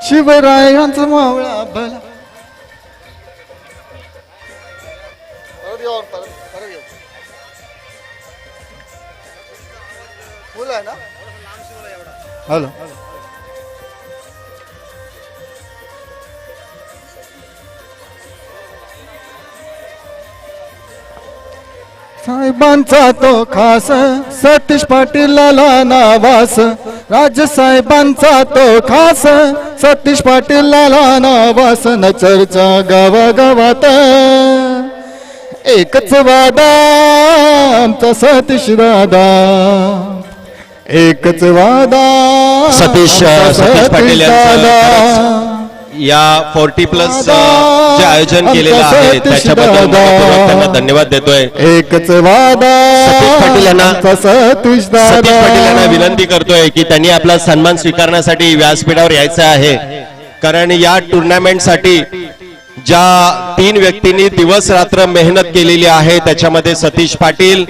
शिवरायांचा मावळा भला फुल आहे ना. हॅलो साहेबांचा तो खास सतीश पाटीलला नावास. राजसाहेबांचा तो खास सतीश पाटीलला नावास. न चर्चा गावागावात एकच वादा आमचा सतीश दादा. एकच वादा सतीश पाटील यांचं या 40+ जे आयोजन केलेलं आहे त्याच्याबद्दल मनपूर्वक त्यांना धन्यवाद देतोय. एकच वादा सतीश पाटील यांना सतीश पाटील यांना विनंती करतोय की त्यांनी आपला सन्मान स्वीकारण्यासाठी व्यासपीठावर यायचं आहे. कारण या टुर्नामेंटसाठी ज्या 3 व्यक्तींनी दिवस रात्र मेहनत केलेली आहे त्याच्यामध्ये सतीश पाटील,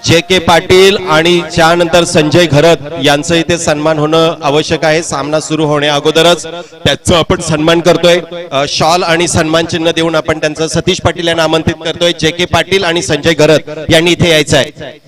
JK पाटील आणि त्यानंतर संजय घरत यांचं इथे सन्मान होणं आवश्यक आहे. सामना सुरू होण्या अगोदरच त्याचं आपण सन्मान करतोय. शॉल आणि सन्मान चिन्ह देऊन आपण त्यांचं सतीश पाटील यांना आमंत्रित करतोय. JK पाटील आणि संजय घरत यांनी इथे यायचं आहे.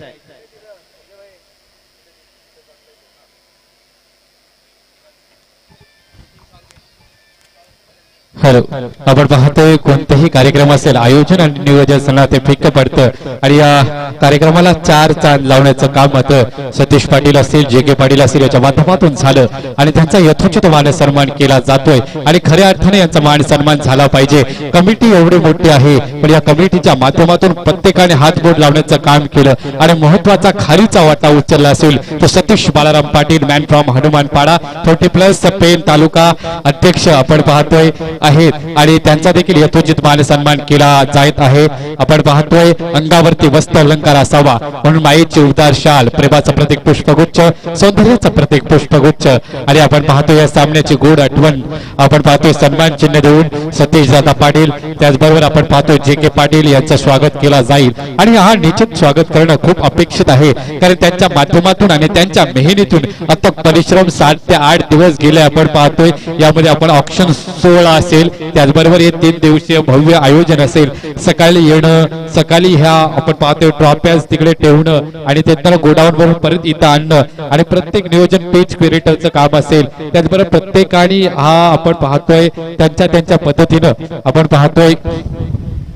हॅलो, आपण पाहतोय कोणतेही कार्यक्रम असेल आयोजन आणि नियोजन ते फिक्क पडतं आणि या कार्यक्रमाला 4 चांद लावण्याचं काम होतं सतीश पाटील असतील, JK पाटील असतील याच्या माध्यमातून झालं आणि त्यांचा यथोचित मान सन्मान केला जातोय आणि खऱ्या अर्थाने यांचा मान सन्मान झाला पाहिजे. कमिटी एवढी मोठी आहे पण या कमिटीच्या माध्यमातून प्रत्येकाने हातबोट लावण्याचं काम केलं आणि महत्वाचा खारीचा वाटा उचलला असेल तर सतीश बाळाराम पाटील, मॅन फ्रॉम हनुमानपाडा, 40+ पेन तालुका अध्यक्ष आपण पाहतोय आहेत आणि त्यांचा देखील यथोचित मान सन्मान केला जात आहे. आपण पाहतोय अंगावरती वस्त्र अलंकार असावा म्हणून माईची उबदार शाल, प्रेमाचं प्रतीक पुष्पगुच्छ, सौंदर्याचं प्रतीक पुष्पगुच्छ आणि आपण पाहतोय या सामन्याची गोड आठवण. आपण पाहतोय सन्मान चिन्ह देऊन सतीश दादा पाटील, त्याचबरोबर आपण पाहतोय JK पाटील यांचं स्वागत केला जाईल आणि हा निश्चित स्वागत करणं खूप अपेक्षित आहे कारण त्यांच्या माध्यमातून आणि त्यांच्या मेहनतीतून अथक परिश्रम 7 ते 8 दिवस गेले. आपण पाहतोय यामध्ये आपण ऑक्शन 16 असेल, त्याचबरोबर हे 3 दिवसीय भव्य आयोजन असेल. सकाळी येणं, सकाळी ह्या आपण पाहतोय ट्रॉफ्याज तिकडे ठेवणं आणि त्यांना गोडाऊन वरून परत इथं आणणं आणि प्रत्येक नियोजन पेज क्रिएटरचं काम असेल. त्याचबरोबर प्रत्येकाने हा आपण पाहतोय त्यांच्या पद्धतीनं आपण पाहतोय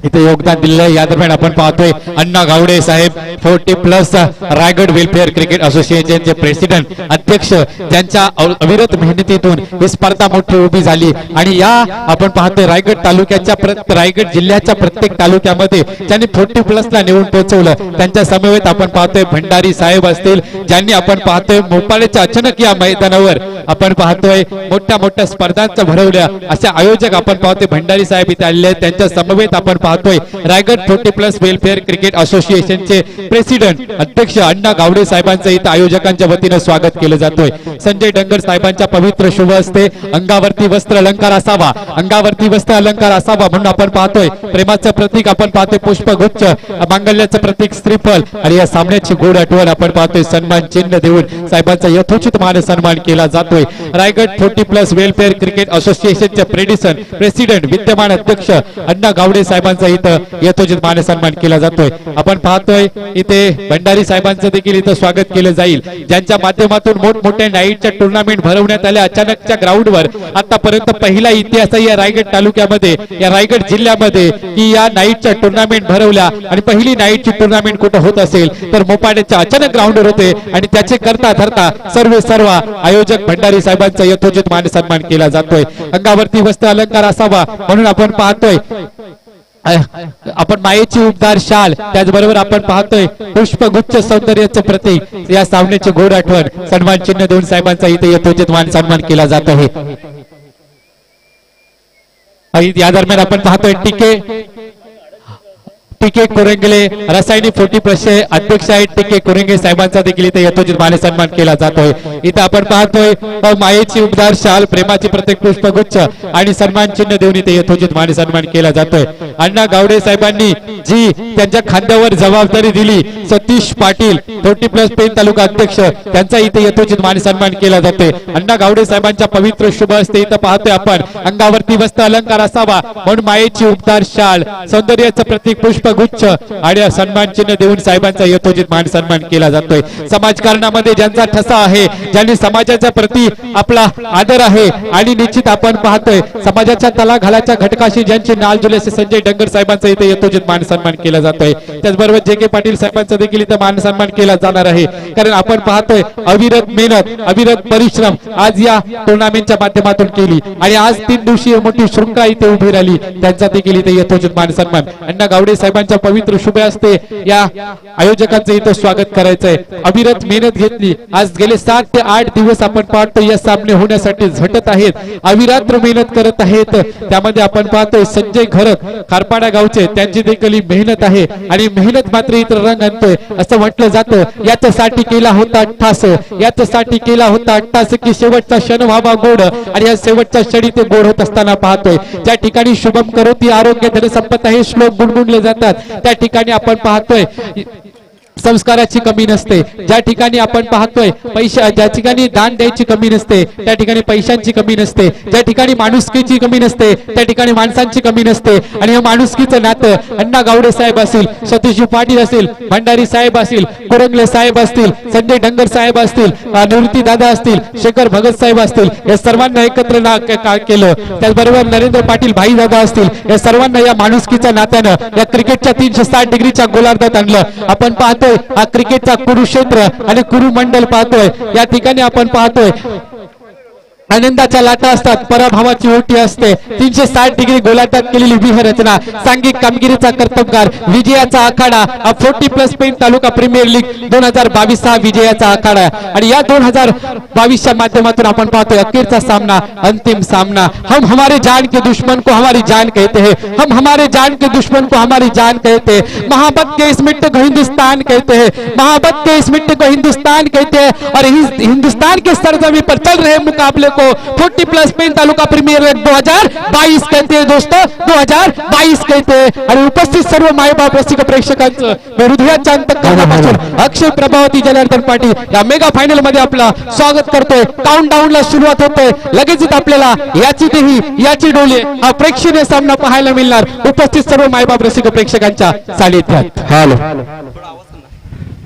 इथे योगदान दिलं. या दरम्यान आपण पाहतोय अण्णा गावडे साहेब 40+ रायगड वेलफेअर क्रिकेट असोसिएशनचे प्रेसिडेंट अध्यक्ष, ज्यांच्या अविरत मेहनतीतून ही स्पर्धा मोठी उभी झाली आणि या आपण पाहतोय रायगड तालुक्याच्या रायगड जिल्ह्याच्या प्रत्येक तालुक्यामध्ये ज्यांनी 40+ ला नेऊन पोहोचवलं. त्यांच्या समवेत आपण पाहतोय भंडारी साहेब असतील, ज्यांनी आपण पाहतोय मोपाळेच्या अचानक या मैदानावर आपण पाहतोय मोठ्या स्पर्धांचं भरवल्या. अशा आयोजक आपण पाहतोय भंडारी साहेब इथे आलेले आहेत. त्यांच्या समवेत आपण पाहतोय रायगड 40+ वेलफेअर क्रिकेट असोसिएशनचे प्रेसिडेंट अध्यक्ष अण्णा गावडे साहेबांचं इथं आयोजकांच्या वतीनं स्वागत केलं जातोय. संजय डंगर साहेबांच्या पवित्र शुभ हस्ते अंगावरती वस्त्र अलंकार असावा, अंगावरती वस्त्र अलंकार असावा म्हणून आपण पाहतोय प्रेमाचं प्रतीक आपण पाहतोय पुष्पगुच्छ, मांगल्याचं प्रतीक श्रीफल आणि या सामन्याची गोड आठवण आपण पाहतोय सन्मान चिन्ह देऊन साहेबांचा यथोचित मान सन्मान केला जातोय. रायगड 40+ वेलफेअर क्रिकेट असोसिएशनचे प्रेसिडेंट विद्यमान अध्यक्ष अण्णा गावडे साहेबांचा इथं यथोचित मान सन्मान केला जातोय. आपण पाहतोय इथे भंडारी साहेबांचं देखील इथं स्वागत केलं जाईल, ज्यांच्या माध्यमातून मोठमोठ्या नाईटच्या टुर्नामेंट भरवण्यात आल्या. अचानकच्या ग्राउंडवर आतापर्यंत पहिला इतिहास आहे या रायगड तालुक्यामध्ये, या रायगड जिल्ह्यामध्ये की या नाईटच्या टुर्नामेंट भरवल्या आणि पहिली नाईटची टुर्नामेंट कुठं होत असेल तर मोपाड्याच्या अचानक ग्राउंडवर होते आणि त्याचे करता धरता सर्व आयोजक भंडारी साहेबांचा यथोचित मान सन्मान केला जातोय. अंगावरती वस्त्र अलंकार असावा म्हणून आपण पाहतोय आपण मायेची उबदार शाल, त्याचबरोबर आपण पाहतोय पुष्पगुच्छ, सौंदर्याचं प्रतीक. या सामन्याची गोड आठवण सन्मान चिन्ह देऊन साहेबांचा इथे यथोचित मान सन्मान केला जात आहे. या दरम्यान आपण पाहतोय टी.के. कोरंगले रसायनी 40+ अध्यक्ष आहेत टी.के. कोरंगे साहेबांचा देखील इथे यथोचित मान सन्मान केला जातोय. इथे आपण पाहतोय मायेची उबदार शाल, प्रेमाची प्रत्येक पुष्पगुच्छ आणि सन्मान चिन्ह देऊन इथे यथोचित मान सन्मान केला जातोय. अण्णा गावडे साहेबांनी जी त्यांच्या खांद्यावर जबाबदारी दिली, सतीश पाटील 40+ पेन तालुका अध्यक्ष, त्यांचा इथे यथोचित मान सन्मान केला जातोय. अण्णा गावडे साहेबांच्या पवित्र शुभ हस्ते इथं पाहतोय आपण अंगावरती वस्त्र अलंकार असावा म्हणून मायेची उबदार शाल, सौंदर्याचं प्रतीक पुष्पगुच्छ आणि सन्मान चिन्ह देऊन साहेबांचा यथोचित मान सन्मान केला जातोय. समाजकारणामध्ये ज्यांचा ठसा आहे, ज्यांनी समाजाच्या प्रती आपला आदर आहे आणि निश्चित आपण पाहतोय समाजाच्या तलाघालाच्या घटकाशी ज्यांची नाल जुले असे संजय डंगर साहेबांचा इथे यथोचित मान सन्मान केला जातोय. त्याचबरोबर जे.के. पाटील साहेबांचा देखील इथे मान सन्मान केला जाणार आहे. कारण आपण पाहतोय अविरत मेहनत, अविरत परिश्रम आज या टुर्नामेंटच्या माध्यमातून केली आणि आज 3 दिवसीय मोठी शृंखला इथे उभी राहिली, त्यांचा देखील इथे यथोचित मान सन्मान. अण्णा गावडे साहेबांच्या पवित्र शुभ हस्ते या आयोजकांचं इथं स्वागत करायचंय. अविरत मेहनत घेतली, आज गेले 7 ते 8 दिवस आपण पाहतो या सामने होण्यासाठी झटत आहेत, अविरात्र मेहनत करत आहेत. त्यामध्ये आपण पाहतोय संजय घरत खारपाडा गावचे, त्यांची देखील मेहनत आहे आणि मेहनत मात्र इतर रंग आणतोय असं म्हटलं जातं. याच्यासाठी केला होता ठास, याच्यासाठी केला होता ठास की शेवटचा क्षण व्हावा गोड आणि या शेवटच्या क्षणी ते गोड होत असताना पाहतोय. ज्या ठिकाणी शुभम करोती आरोग्य धनसंपत्ती हे श्लोक गुणगुणले जातात, त्या ठिकाणी आपण पाहतोय संस्काराची कमी नसते. ज्या ठिकाणी आपण पाहतोय पैसा, ज्या ठिकाणी दान द्यायची कमी नसते त्या ठिकाणी पैशांची कमी नसते. ज्या ठिकाणी माणुसकीची कमी नसते त्या ठिकाणी माणसांची कमी नसते. आणि हे माणुसकीचं नातं अण्णा गावडे साहेब असतील, सतीश पाटील असतील, भंडारी साहेब असतील, कुरंगले साहेब असतील, संजय डंगर साहेब असतील, निवृत्ती दादा असतील, शेखर भगत साहेब असतील, या सर्वांना एकत्र केलं. त्याचबरोबर नरेंद्र पाटील भाई दादा असतील, या सर्वांना या माणुसकीच्या नात्यानं या क्रिकेटच्या 360 डिग्रीच्या गोलार्धात आणलं. आपण पाहतो हा क्रिकेटचा कुरुक्षेत्र आणि कुरुमंडल पाहतोय. या ठिकाणी आपण पाहतोय आनंदाच्या लाटा असतात, पराभवाची ओटी असते. 360 डिग्री गोलार्धात केलेली व्यूहरचना, सांघिक कामगिरीचा कर्तबगार, विजयाचा आखाडा. 40+ पेन तालुका प्रीमियर लीग 2022 हा विजयाचा आखाडा आणि या 2022च्या माध्यमातून आपण पाहतोय अखेरचा सामना, अंतिम सामना. हम हमारे जान के दुश्मन को हमारी जान कहते हैं, हम हमारे जान के दुश्मन को हमारी जान कहते हैं. मोहब्बत के इस मिट्टी को हिंदुस्तान कहते हैं, मोहब्बत के इस मिट्टी को हिंदुस्तान कहते हैं. और हिंदुस्तान के सरजमीन पर चल रहे मुकाबले को 40+ पेन तालुका प्रीमियर लीग 2022 कहते हैं दोस्तों, 2022 कहते हैं. आणि उपस्थित सर्व मायबाप रसिक प्रेक्षकांचं मी हृदयाच्या अंतःकरणापासून अक्षय प्रभावती जनार्दन पाटील या मेगा फायनल मध्ये आपलं स्वागत करतोय. काउंटडाऊन ला सुरुवात होते, लगेचच आपल्याला याची देही याची डोले हा प्रेक्षणीय सामना पाहायला मिळणार उपस्थित सर्व मायबाप रसिक प्रेक्षकांच्या सानिध्यात. Hello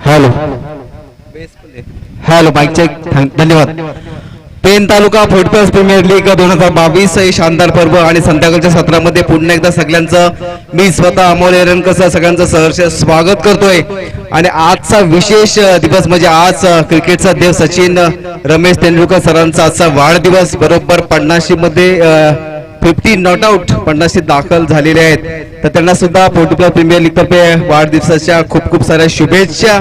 hello hello mike check. धन्यवाद. पेन तालुका 40+ प्रीमियर लीग 2022 हे शानदार पर्व आणि संध्याकाळच्या सत्रामध्ये पुन्हा एकदा सगळ्यांचं मी स्वतः अमोल एरंडकर सगळ्यांचं सहर्ष स्वागत करतोय. आणि आजचा विशेष दिवस म्हणजे आज क्रिकेटचा देव सचिन रमेश तेंडुलकर सरांचा आजचा वाढदिवस. बरोबर 50 मध्ये 50 नॉट आउट 50 दाखल झालेले आहेत, तर त्यांना सुद्धा 40+ प्रीमियर लीग तर्फे वाढदिवसाच्या खूप खूप साऱ्या शुभेच्छा.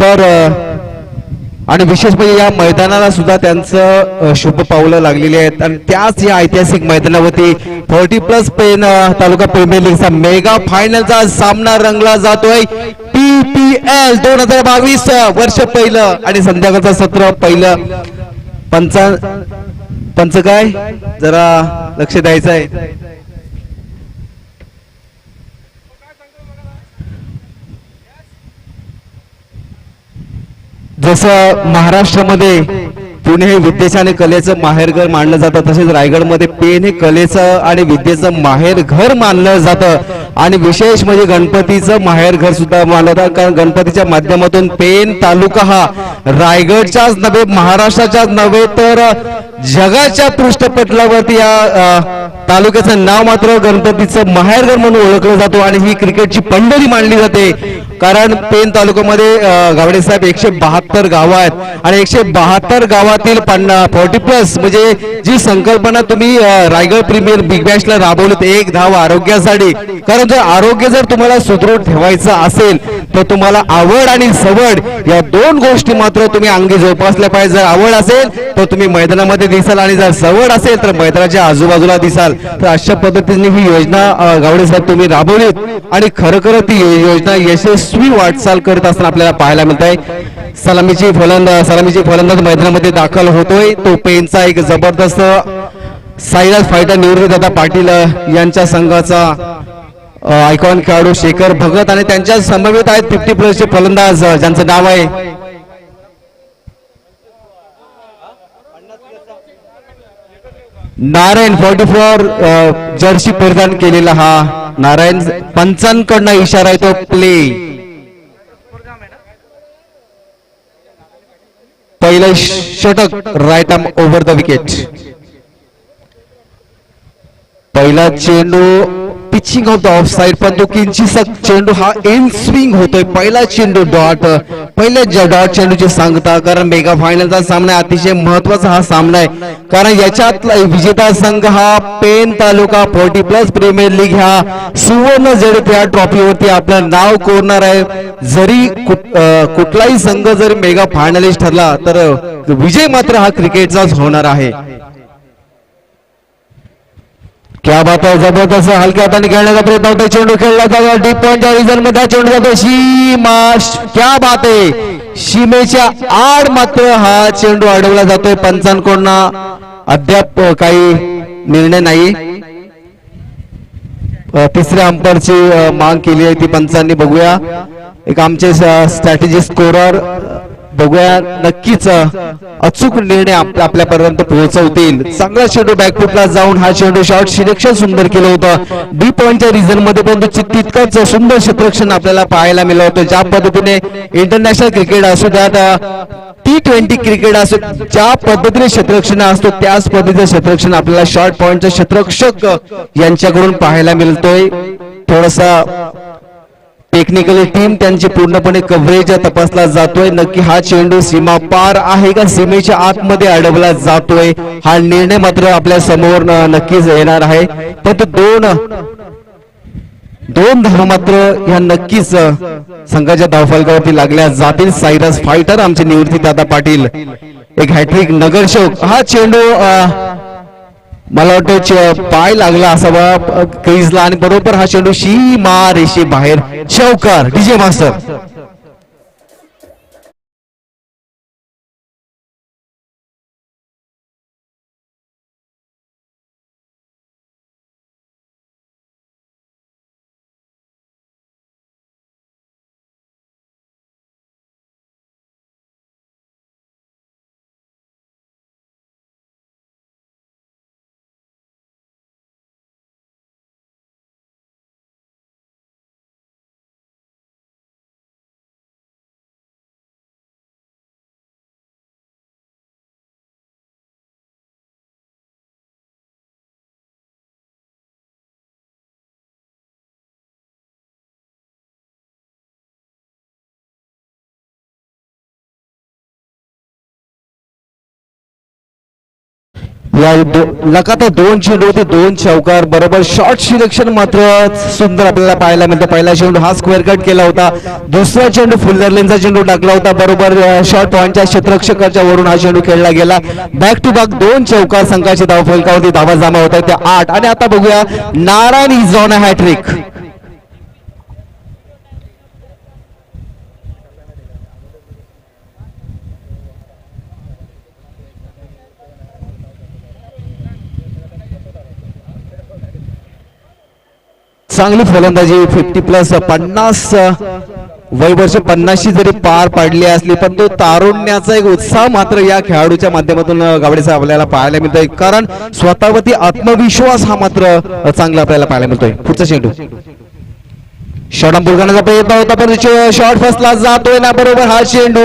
तर आणि विशेष म्हणजे या मैदानाला सुद्धा त्यांचं शुभ पावलं लागलेली आहेत आणि त्याच या ऐतिहासिक मैदानावरती 40+ पेन तालुका प्रीमियर लीगचा मेगा फायनलचा सामना रंगला जातोय. PPL 2022 वर्ष पहिलं आणि संध्याकाळचं सत्र पहिलं. पंच काय जरा लक्ष द्यायचं आहे. जसं महाराष्ट्रामध्ये पुणे हे विद्येचं आणि कलेचं माहेरघर मानलं जातं, तसेच रायगडमध्ये पेन हे कलेचं आणि विद्येचं माहेरघर मानलं जातं. आणि विशेष म्हणजे गणपतीचं माहेरघर सुद्धा मानलं जातं, कारण गणपतीच्या माध्यमातून पेन तालुका हा रायगडच्याच नव्हे, महाराष्ट्राच्याच नव्हे तर जगाच्या पृष्ठपटलावरती या तालुक्याचं नाव मात्र गणपतीचं माहेरघर म्हणून ओळखलं जातो. आणि ही क्रिकेटची पंढरी मानली जाते. कारण पेन तालुक्यामध्ये गावडे साहेब 172 गावं आहेत आणि 172 गावातील 40+ म्हणजे जी संकल्पना तुम्ही रायगड प्रीमियर बिग बॅशला राबवलीत, एक धाव आरोग्यासाठी. कारण जर आरोग्य जर तुम्हाला सुदृढ ठेवायचं असेल तर तुम्हाला आवड आणि सवड या दोन गोष्टी मात्र तुम्ही अंगी जोपासल्या पाहिजे. जर आवड असेल तर तुम्ही मैदानामध्ये दिसाल आणि जर सवड असेल तर मैदानाच्या आजूबाजूला दिसाल. तर अशा पद्धतीने ही योजना गावडे साहेब तुम्ही राबवलीत आणि खरं ती योजना यशस्वी वाटचाल करत असताना आपल्याला पाहायला मिळत आहे. सलामीची फलंदाज मैदानामध्ये दाखल होतोय. तो पेनचा एक जबरदस्त साईराज फायटर निवृत्तीदादा पाटील यांच्या संघाचा आयकॉन खेळाडू शेखर भगत आणि त्यांच्या समवेत आहेत 50+ चे फलंदाज ज्यांचं नाव आहे नारायण. 44 जर्सी परिधान केलेला हा नारायण. पंचांकडनं इशारा आहे तो प्ले. पहिलं षटक right arm over the wicket. पहिला चेंडू pitching off the off side, पण तो किंचित चेंडू हा इन स्विंग होतोय. पहिला चेंडू डॉट, पहिल्या डॉट चेंडूची सांगता. कारण मेगा फायनलचा सामना अतिशय महत्वाचा हा सामना आहे. कारण याच्यातला विजेता संघ हा पेन तालुका 40+ प्रीमियर लीग ह्या सुवर्ण जडीत या ट्रॉफीवरती आपलं नाव कोरणार आहे. जरी कुठलाही संघ जरी मेगा फायनलिस्ट ठरला तर विजय मात्र हा क्रिकेटचाच होणार आहे. क्या बात आहे, जबरदस्त हलक्या हाताने खेळण्याचा प्रयत्न होता. चेंडू खेळला जातो डीप पॉइंटच्या रिजन मध्ये. चेंडू जातो सीमा. क्या बात आहे, सीमेच्या आड मात्र हा चेंडू अडवला जातोय. पंचांकडून अद्याप काही निर्णय नाही. तिसऱ्या अंपायरची माग केली आहे ती पंचांनी. बघूया एक आमचे स्ट्रॅटेजी स्कोरर बघूया नक्कीच अचूक निर्णय आपल्यापर्यंत पोहोचवतील. चांगला चेंडू बॅकफुटला जाऊन हा चेंडू शॉर्ट सिलेक्शन सुंदर केलं होतं डी पॉइंटच्या रिजन मध्ये, परंतु तितकंच सुंदर क्षेत्ररक्षण आपल्याला पाहायला मिळालं होतं. ज्या पद्धतीने इंटरनॅशनल क्रिकेट असू द्यात, T20 क्रिकेट असो, ज्या पद्धतीने क्षेत्ररक्षण असतो त्याच पद्धतीचं क्षेत्ररक्षण आपल्याला शॉर्ट पॉइंटचा क्षेत्ररक्षक यांच्याकडून पाहायला मिळतोय. थोडासा टेक्निकली टीम त्यांची पूर्णपणे कव्हरेज तपासला जातोय. नक्की हा चेंडू सीमा पार आहे का सीमेच्या आतमध्ये अडवला जातोय, हा निर्णय मात्र आपल्या समोर नक्कीच येणार आहे. पण दोन धावा मात्र ह्या नक्कीच संघाच्या धावफलकावरती लागल्या जातील. सायरस फायटर आमचे निवृत्तीदादा पाटील, एक हॅट्रिक नगरसेवक. हा चेंडू मला वाटतं पाय लागला असावा क्रीजला आणि बरोबर हा चेंडू सीमा रेषे बाहेर. चौकार डीजे मास्टर. या लगातार 2 चेंडू होते, 2 चौकार. बरोबर शॉर्ट सिलेक्शन मात्र सुंदर आपल्याला पाहायला मिळतं. पहिला चेंडू हा स्क्वेअर कट केला होता, दुसरा चेंडू फुल्लर लेनचा चेंडू टाकला होता. बरोबर शॉर्ट पॉइंटच्या क्षेत्ररक्षकाच्या वरून हा चेंडू खेळला गेला. बॅक टू बॅक 2 चौकार संघाच्या धावफलकावरती धावा जमा होत आहेत त्या 8. आणि आता बघूया Narayan is on a hat trick. चांगली फलंदाजी 50+ 50 वय वर्ष 50 जरी पार पाडली असली पण तो तारुण्याचा एक उत्साह मात्र या खेळाडूच्या माध्यमातून गावडे साहेब आपल्याला पाहायला मिळतोय. कारण स्वतःवरती आत्मविश्वास हा मात्र चांगला आपल्याला पाहायला मिळतोय. पुढचा चेंडू शॉर्ट बुलगाण्याचा प्रयत्न होता पण शॉर्ट फर्स्टला जातोय ना. बरोबर हा चेंडू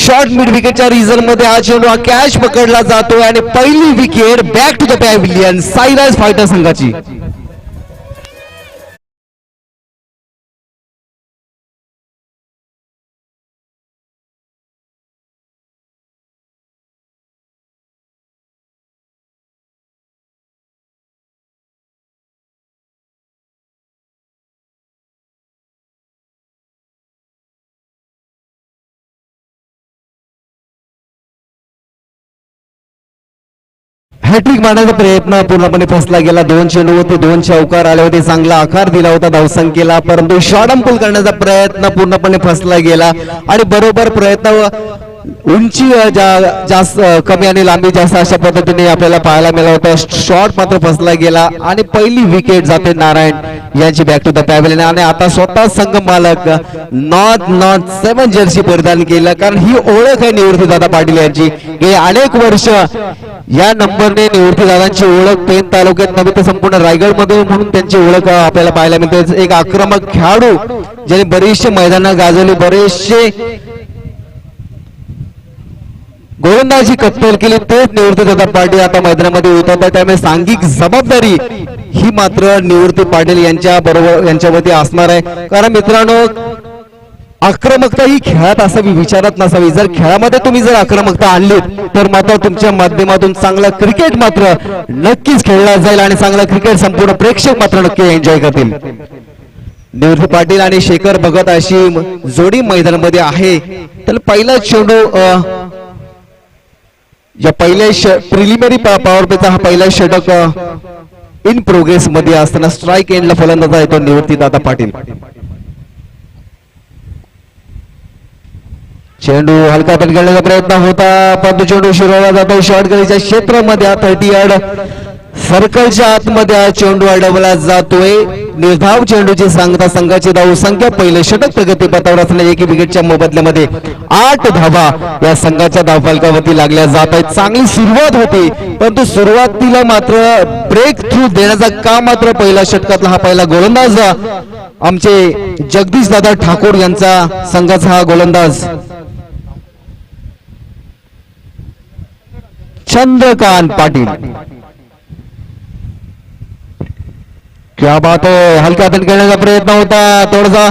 शॉर्ट मिड विकेटच्या रिझन मध्ये हा चेंडू हा कॅच पकडला जातोय आणि पहिली wicket back to the pavilion Cyrus fighter संघाची. हॅट्रिक मारण्याचा प्रयत्न पूर्णपणे फसला गेला. 2 चेंडू होते, 2 चौकार आले होते, चांगला आकार दिला होता धावसंख्येला, परंतु शॉर्ट पुल करण्याचा प्रयत्न पूर्णपणे फसला गेला आणि बरोबर प्रयत्न उंची जास्त कमी आणि लांबी जास्त अशा पद्धतीने आपल्याला पाहायला मिळाला होता. शॉट मात्र फसला गेला आणि पहिली विकेट जाते नारायण यांची बॅक टू द पॅव्हलियन. आणि आता स्वतः संघ मालक नॉट 7 जर्सी परिधान केलं, कारण ही ओळख आहे निवृत्तीदादा पाटील यांची. गेली अनेक वर्ष या नंबरने निवृत्तीदादांची ओळख पेन तालुक्यात नव्हे तर संपूर्ण रायगड मध्ये म्हणून त्यांची ओळख आपल्याला पाहायला मिळते. एक आक्रमक खेळाडू ज्याने बरेचसे मैदानात गाजवले, बरेचसे गोलंदाजी कत्तल केली, तेच निवृत्तीदादा पाटील आता मैदानामध्ये उतरतात. त्यामुळे सांघिक जबाबदारी ही मात्र निवृत्ती पाटील यांच्या बरोबर यांच्यावरती असणार आहे. कारण मित्रांनो, आक्रमकता ही खेळात असावी, विचारात नसावी. जर खेळामध्ये तुम्ही जर आक्रमकता आणली तर मात्र तुमच्या माध्यमातून चांगला क्रिकेट मात्र नक्कीच खेळला जाईल आणि चांगला क्रिकेट संपूर्ण प्रेक्षक मात्र नक्की एन्जॉय करतील. निवृत्ती पाटील आणि शेखर भगत अशी जोडी मैदानामध्ये आहे. तर पहिला चेंडू या पहिल्या प्रिलिमिनरी पॉवर प्लेचा हा पहिला षटक इन प्रोग्रेस मध्ये असताना स्ट्राईक एंडला फलंदाज येतो निवृत्तीदादा पाटील. चेंडू हलका खेळण्याचा प्रयत्न होता, परंतु चेंडू शिरवला जातो शॉर्ट गलीच्या क्षेत्रामध्ये. 30 यार्ड सर्कलच्या आतमध्ये हा चेंडू अडवला जातोय. निर्धाव चेंडूची सांगता संघाची धाव संख्या पहिले षटक प्रगती पथावर असलेल्या 1 विकेटच्या मोबदल्यामध्ये 8 धावा या संघाच्या धावफलकावरती लागल्या जात आहेत. चांगली सुरुवात होती, परंतु सुरुवातीला मात्र ब्रेक थ्रू देण्याचा काम मात्र पहिल्या षटकातला हा पहिला गोलंदाज आमचे जगदीश दादा ठाकूर यांचा संघाचा हा गोलंदाज चंद्रकांत पाटील. क्या बात आहे, हलक्या हाताने खेळण्याचा प्रयत्न होता, थोडासा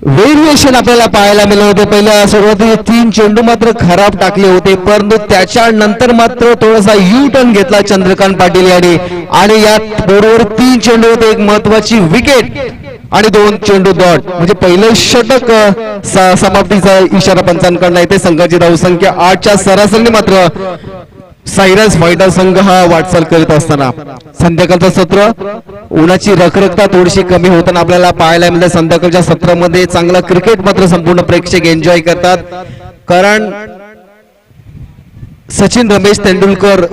व्हेरिएशन आपल्याला पाहायला मिळाले होते. पहिल्या सुरुवातीला 3 चेंडू मात्र खराब टाकले होते, परंतु त्याच्यानंतर मात्र थोडासा यू टर्न घेतला चंद्रकांत पाटील यांनी आणि यात बरोबर 3 चेंडू होते, एक महत्वाची विकेट आणि 2 चेंडू डॉट. म्हणजे पहिलं षटक समाप्तीचा इशारा पंचांकडून येते. संघाची धावसंख्या 8च्या सरासरीने मात्र सायरस फायटर संघ हा वाटचाल करीत असताना संध्याकाळचं सत्र उन्हाची रखरखता थोडीशी कमी होताना आपल्याला पाहायला मिळते. संध्याकाळच्या सत्रामध्ये चांगला क्रिकेट मात्र संपूर्ण प्रेक्षक एन्जॉय करतात, कारण सचिन रमेश तेंडुलकर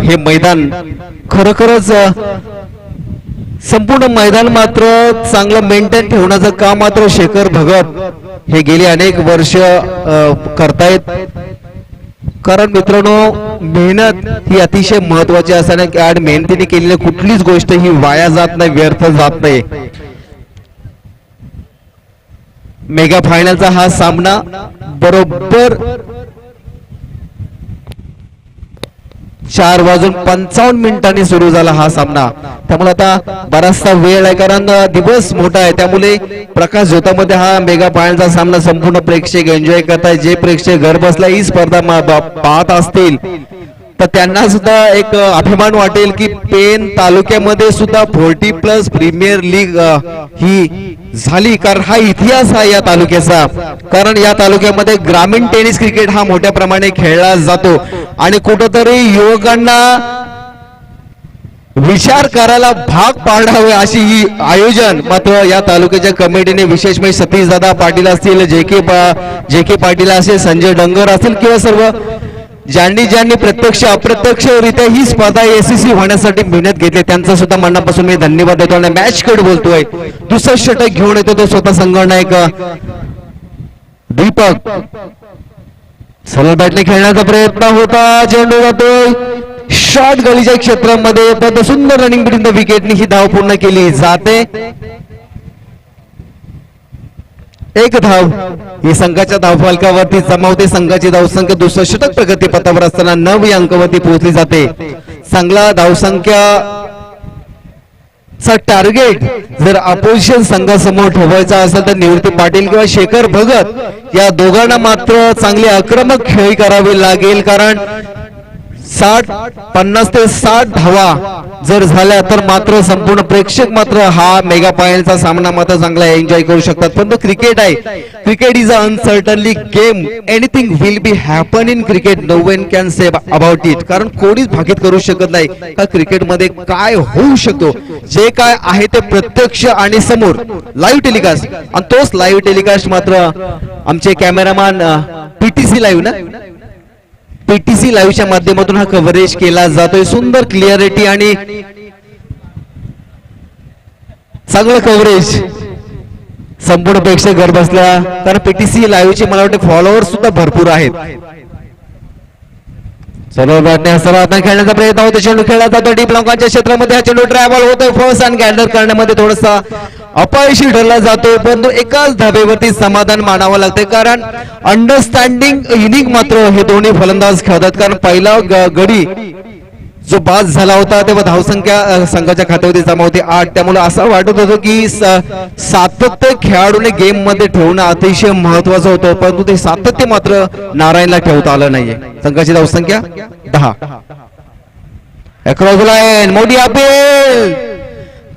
हे मैदान खरोखरच संपूर्ण मैदान मात्र चांगलं मेंटेन ठेवण्याचं काम मात्र शेखर भगत हे गेली अनेक वर्ष करतायत. कारण मित्रांनो, मेहनत ही अतिशय महत्वाची असताना आणि मेहनतीने केलेली कुठलीच गोष्ट ही वाया जात नाही, व्यर्थ जात नाही. मेगा फायनलचा हा सामना बरोबर 4:55 सुरू झाला हा सामना. त्यामुळे आता बराचसा वेळ आहे, कारण दिवस मोठा आहे. त्यामुळे प्रकाश झोतामध्ये हा मेगा फायनलचा सामना संपूर्ण प्रेक्षक एन्जॉय करताय. जे प्रेक्षक घर बसल्या ही स्पर्धा पाहत असतील तर त्यांना सुद्धा एक अभिमान वाटेल की पेन तालुक्यामध्ये सुद्धा 40+ प्रीमियर लीग ही झाली, कारण हा इतिहास आहे या तालुक्याचा. कारण या तालुक्यामध्ये ग्रामीण टेनिस क्रिकेट हा मोठ्या प्रमाणे खेळला जातो आणि कुठंतरी युवकांना विचार करायला भाग पाडावे अशी ही आयोजन मात्र या तालुक्याच्या कमिटीने विशेष म्हणजे सतीशदादा पाटील असतील, जे के पाटील असेल, संजय डंगर असेल किंवा सर्व ज्यांनी प्रत्यक्ष अप्रत्यक्षरित्या ही स्पर्धा यशस्वी होण्यासाठी मेहनत घेतली त्यांचा सुद्धा मनापासून मी धन्यवाद देतो. आणि मॅच कडे बोलतोय, दुसरा षटक घेऊन येतो तो स्वतः संघनायक दीपक. सरळ बॅटने खेळण्याचा प्रयत्न होता, चेंडू जातोय शॉर्ट गलीच्या क्षेत्रामध्ये, पण सुंदर रनिंग बिटवीन द विकेटनी ही धाव पूर्ण केली जाते. 1 धाव ही संघाच्या धावफलकावरती जमावते. संघाची धावसंख्या दुसरं षटक प्रगती पथावर असताना 9 अंकावरती पोहोचली जाते. चांगला धावसंख्या चा टार्गेट जर अपोजिशन संघासमोर ठेवायचा असेल तर निवृत्ती पाटील किंवा शेखर भगत या दोघांना मात्र चांगली आक्रमक खेळी करावी लागेल, कारण 50 ते 60 धावा जर झाल्या तर मात्र संपूर्ण प्रेक्षक मात्र हा मेगा फायनलचा सामना मात्र चांगला एन्जॉय करू शकतात. परंतु क्रिकेट आहे, cricket is a uncertainly game. Anything will be happen in cricket, no one can say about it. कारण कोणीच भाकीत करू शकत नाही का क्रिकेटमध्ये काय होऊ शकतो. जे काय आहे ते प्रत्यक्ष आणि समोर लाईव्ह टेलिकास्ट, आणि तोच लाईव्ह टेलिकास्ट मात्र आमचे कॅमेरामॅन पीटीसी लाईव्ह ना, पीटीसी लाईव्हच्या माध्यमातून हा कव्हरेज केला जातोय. सुंदर क्लिअरिटी आणि चांगलं कव्हरेज संपूर्ण प्रेक्षक घर बसल्या. कारण पीटीसी लाईव्हचे मला वाटते फॉलोअर्स सुद्धा भरपूर आहेत. सर्व बॅटने सर्वात खेळण्याचा प्रयत्न होतो. चेंडू खेळला जातो डीप लॉंकांच्या क्षेत्रामध्ये. हा चेंडू ट्रॅव्हल होतोय. फर्स्ट अँड गॅदर करण्यामध्ये थोडासा अपयशी ठरला जातोय, परंतु एकाच धाब्यावरती समाधान मानावं लागतंय. कारण अंडरस्टँडिंग इनिंग मात्र हे दोन्ही फलंदाज खेळतात. कारण पहिला गडी जो बाद झाला होता तेव्हा धावसंख्या संघाच्या खात्यावरती जमा होती 8. त्यामुळे असं वाटत होतं की सातत्य खेळाडूने गेम मध्ये ठेवणं अतिशय महत्वाचं होतं, परंतु ते सातत्य मात्र नारायणला ठेवता आलं नाहीये. संघाची धावसंख्या 10. अक्रॉस लाईन मोठी अपील,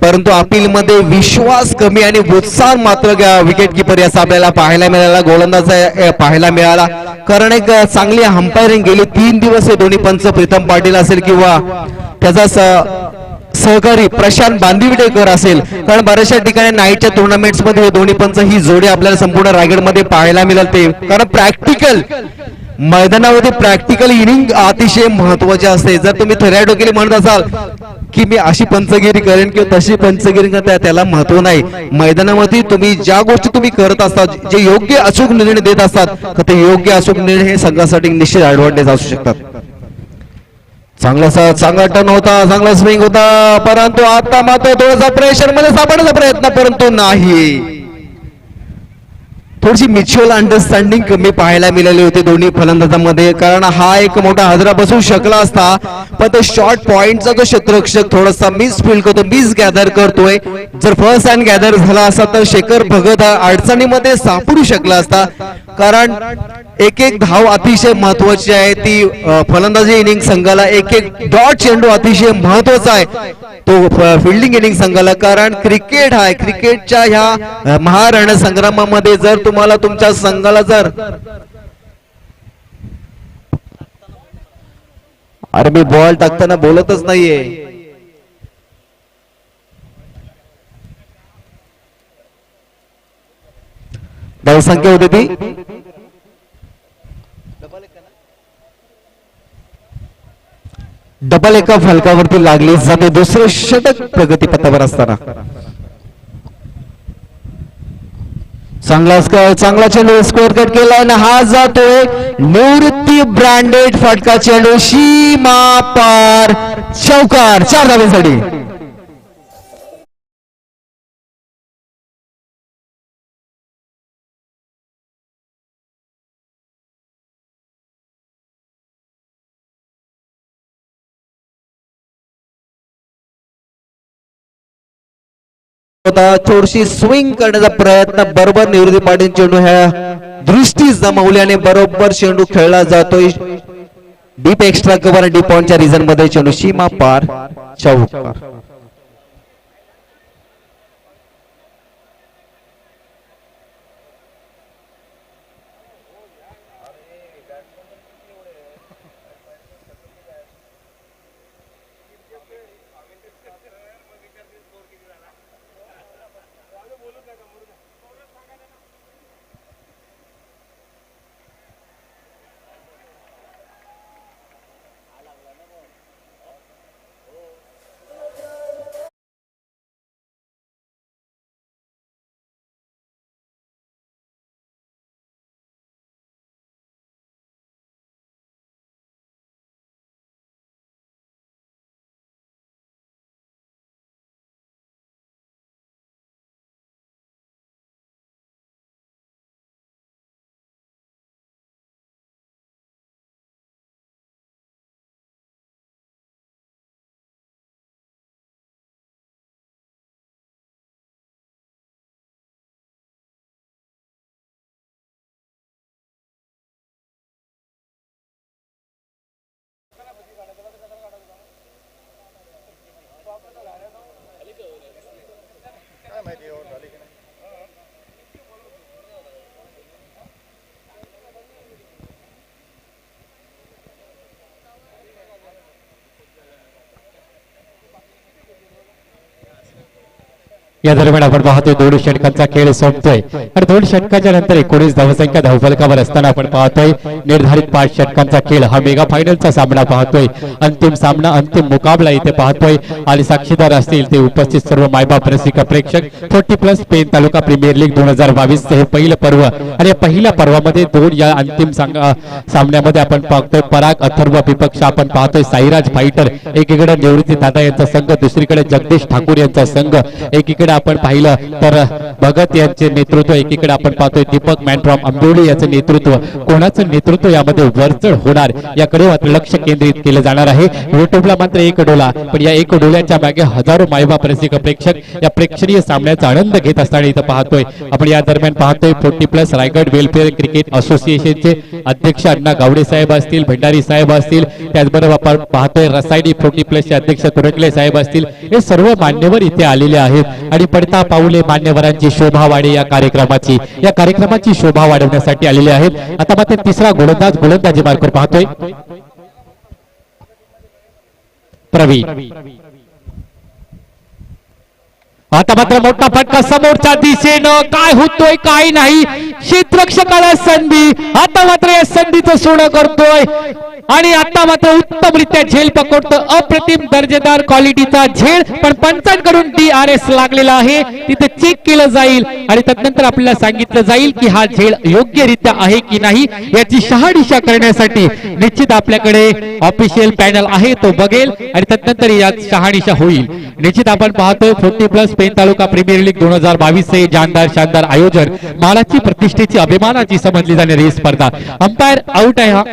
परंतु अपील मध्ये विश्वास कमी आणि उत्साह मात्र विकेट किपर याचा आपल्याला पाहायला मिळाला, गोलंदाज पाहायला मिळाला. कारण एक चांगली अंपायरिंग गेली 3 दिवस हे दोन्ही पंच, प्रीतम पाटील असेल किंवा त्याचा सहकारी प्रशांत बांदिवडेकर असेल. कारण बऱ्याचशा ठिकाणी नाईटच्या टुर्नामेंट्स मध्ये हे दोन्ही पंच ही जोडी आपल्याला संपूर्ण रायगडमध्ये पाहायला मिळते. कारण प्रॅक्टिकल मैदानामध्ये प्रॅक्टिकल इनिंग अतिशय महत्वाचे असते. जर तुम्ही थेरॅटिकली म्हणत असाल की मी अशी पंचगिरी करेन किंवा तशी पंचगिरी करता, त्याला महत्व नाही. मैदानामध्ये तुम्ही ज्या गोष्टी तुम्ही करत असतात, जे योग्य अचूक निर्णय देत असतात, तर ते योग्य अचूक निर्णय हे संघासाठी निश्चित ऍडव्हान्टेज असू शकतात. चांगला टर्न होता, चांगला स्विंग होता, परंतु आता मात्र थोडासा प्रेशर मध्ये सापडण्याचा प्रयत्न, परंतु नाही. थोडीशी म्युच्युअल अंडरस्टँडिंग कमी पाहायला मिळाली होती दोन्ही फलंदाजांमध्ये. कारण हा एक मोठा हादरा बसू शकला असता, पण तो शॉर्ट पॉइंटचा जो क्षेत्ररक्षक थोडासा मिस फील्ड करतो, मिस गॅदर करतोय. जर फर्स्ट अँड गॅदर झाला असता तर शेखर भगत अडचणीमध्ये सापडू शकला असता. कारण एक धाव अतिशय महत्वाची आहे. ती फलंदाजी इनिंग संघाला एक डॉट चेंडू अतिशय महत्वाचा आहे, तो फिल्डिंग इनिंग संघाला. कारण क्रिकेट आहे, क्रिकेटच्या ह्या महारणसंग्रामामध्ये जर तुम्हाला तुमच्या संघाला जर अरे मी बॉल टाकताना बोलतच नाहीये, धावसंख्या होती ती डबल एका फलकावरती लागली जाते. दुसरे षटक प्रगतीपथावर असताना चांगला चेंडू स्कोअर कट केला आणि हा जातोय निवृत्ती ब्रँडेड फटका चेंडू सीमा पार चौकार 4 धाब्यांसाठी. थोडीशी स्विंग करण्याचा प्रयत्न, बरोबर निवृत्ती पाटील चेंडू ह्या दृष्टी जमवल्याने बरोबर चेंडू खेळला जातोय डीप एक्स्ट्रा कव्हर आणि डीप पॉइंटच्या रिझन मध्ये. चेंडू सीमा पार चौकार. या दरम्यान आपण पाहतोय 2 षटकांचा खेळ संपतोय आणि 2 षटकाच्या नंतर 19 धावसंख्या धावफलकावर असताना आपण पाहतोय निर्धारित 5 षटकांचा खेळ हा मेगा फायनलचा सामना पाहतोय. अंतिम सामना अंतिम मुकाबला इथे पाहतोय आणि साक्षीदार असतील ते उपस्थित सर्व मायबाप रसिक प्रेक्षक. 40+ पेन तालुका प्रीमियर लीग 2022 हे पहिलं पर्व आणि या पहिल्या पर्वामध्ये 2 या अंतिम सामन्यामध्ये आपण पाहतोय पराग अथर्व विपक्ष आपण पाहतोय साईराज फायटर एकीकडे निवृत्ती दादा यांचा संघ दुसरीकडे जगदीश ठाकूर यांचा संघ एकीकडे आपण पाहिलं तर भगत यांचे नेतृत्व एकीकडे आपण पाहतोय दीपक मॅन फ्रॉम आंबोली याचं नेतृत्व. कोणाचं नेतृत्व यामध्ये वरचढ होणार याकडे मात्र लक्ष केंद्रित केलं जाणार आहे. युट्यूबला मात्र एक डोला पण या एक डोल्याच्या मागे हजारो मायबाप रसिक प्रेक्षक या प्रेक्षणीय सामन्याचा आनंद घेत असताना इथं पाहतोय आपण. या दरम्यान पाहतोय 40+ रायगड वेलफेअर क्रिकेट असोसिएशनचे अध्यक्ष अण्णा गावडे साहेब असतील भंडारी साहेब असतील त्याचबरोबर आपण पाहतोय रसायनी 40+ चे अध्यक्ष तुरकले साहेब असतील हे सर्व मान्यवर इथे आलेले आहेत आणि पडता पाऊले मान्यवरांची शोभा वाढे या कार्यक्रमाची शोभा वाढवण्यासाठी आलेले आहेत. आता मात्र तिसरा गोलंदाजी मार्कर पाहतोय प्रवीण. आता मात्र मोठा फटका समोरच्या दिशेनं काय होतोय काय नाही क्षेत्ररक्षकाला संधी. आता मात्र या संधीचं सोनं करतोय आणि आता मात्र उत्तमरित्या झेल पकडतो. अप्रतिम दर्जेदार क्वालिटीचा झेल पण पंचांकडून DRS लागलेला आहे तिथे चेक केलं जाईल आणि त्यानंतर आपल्याला सांगितलं जाईल की हा झेल योग्यरित्या आहे की नाही याची शहानिशा करण्यासाठी निश्चित आपल्याकडे ऑफिशियल पॅनल आहे तो बघेल आणि त्यानंतर यात शहानिशा होईल. निश्चित आपण पाहतोय 40+ पेन तालुका प्रीमियर लीग 2022 हे जानदार शानदार आयोजन मानाची प्रतिष्ठेची अभिमानाची समजली जाणारी ही स्पर्धा. अंपायर आउट आहे हा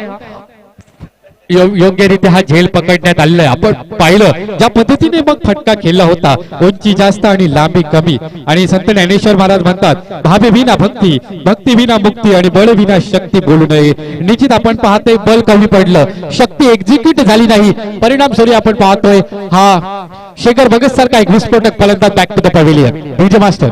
योग्यरित्या हा झेल पकडण्यात आलेला आहे. आपण पाहिलं ज्या पद्धतीने मग फटका खेळला होता उंची जास्त आणि लांबी कमी आणि संत ज्ञानेश्वर महाराज म्हणतात भावे विना भक्ती भक्ती विना मुक्ती आणि बळ विना शक्ती बोलू नये. निश्चित आपण पाहतोय बल कमी पडलं शक्ती एक्झिक्यूट झाली नाही परिणाम स्वरूप आपण पाहतोय हा शेखर भगत सारखा एक विस्फोटक फलंदाज back to the pavilion. DJ master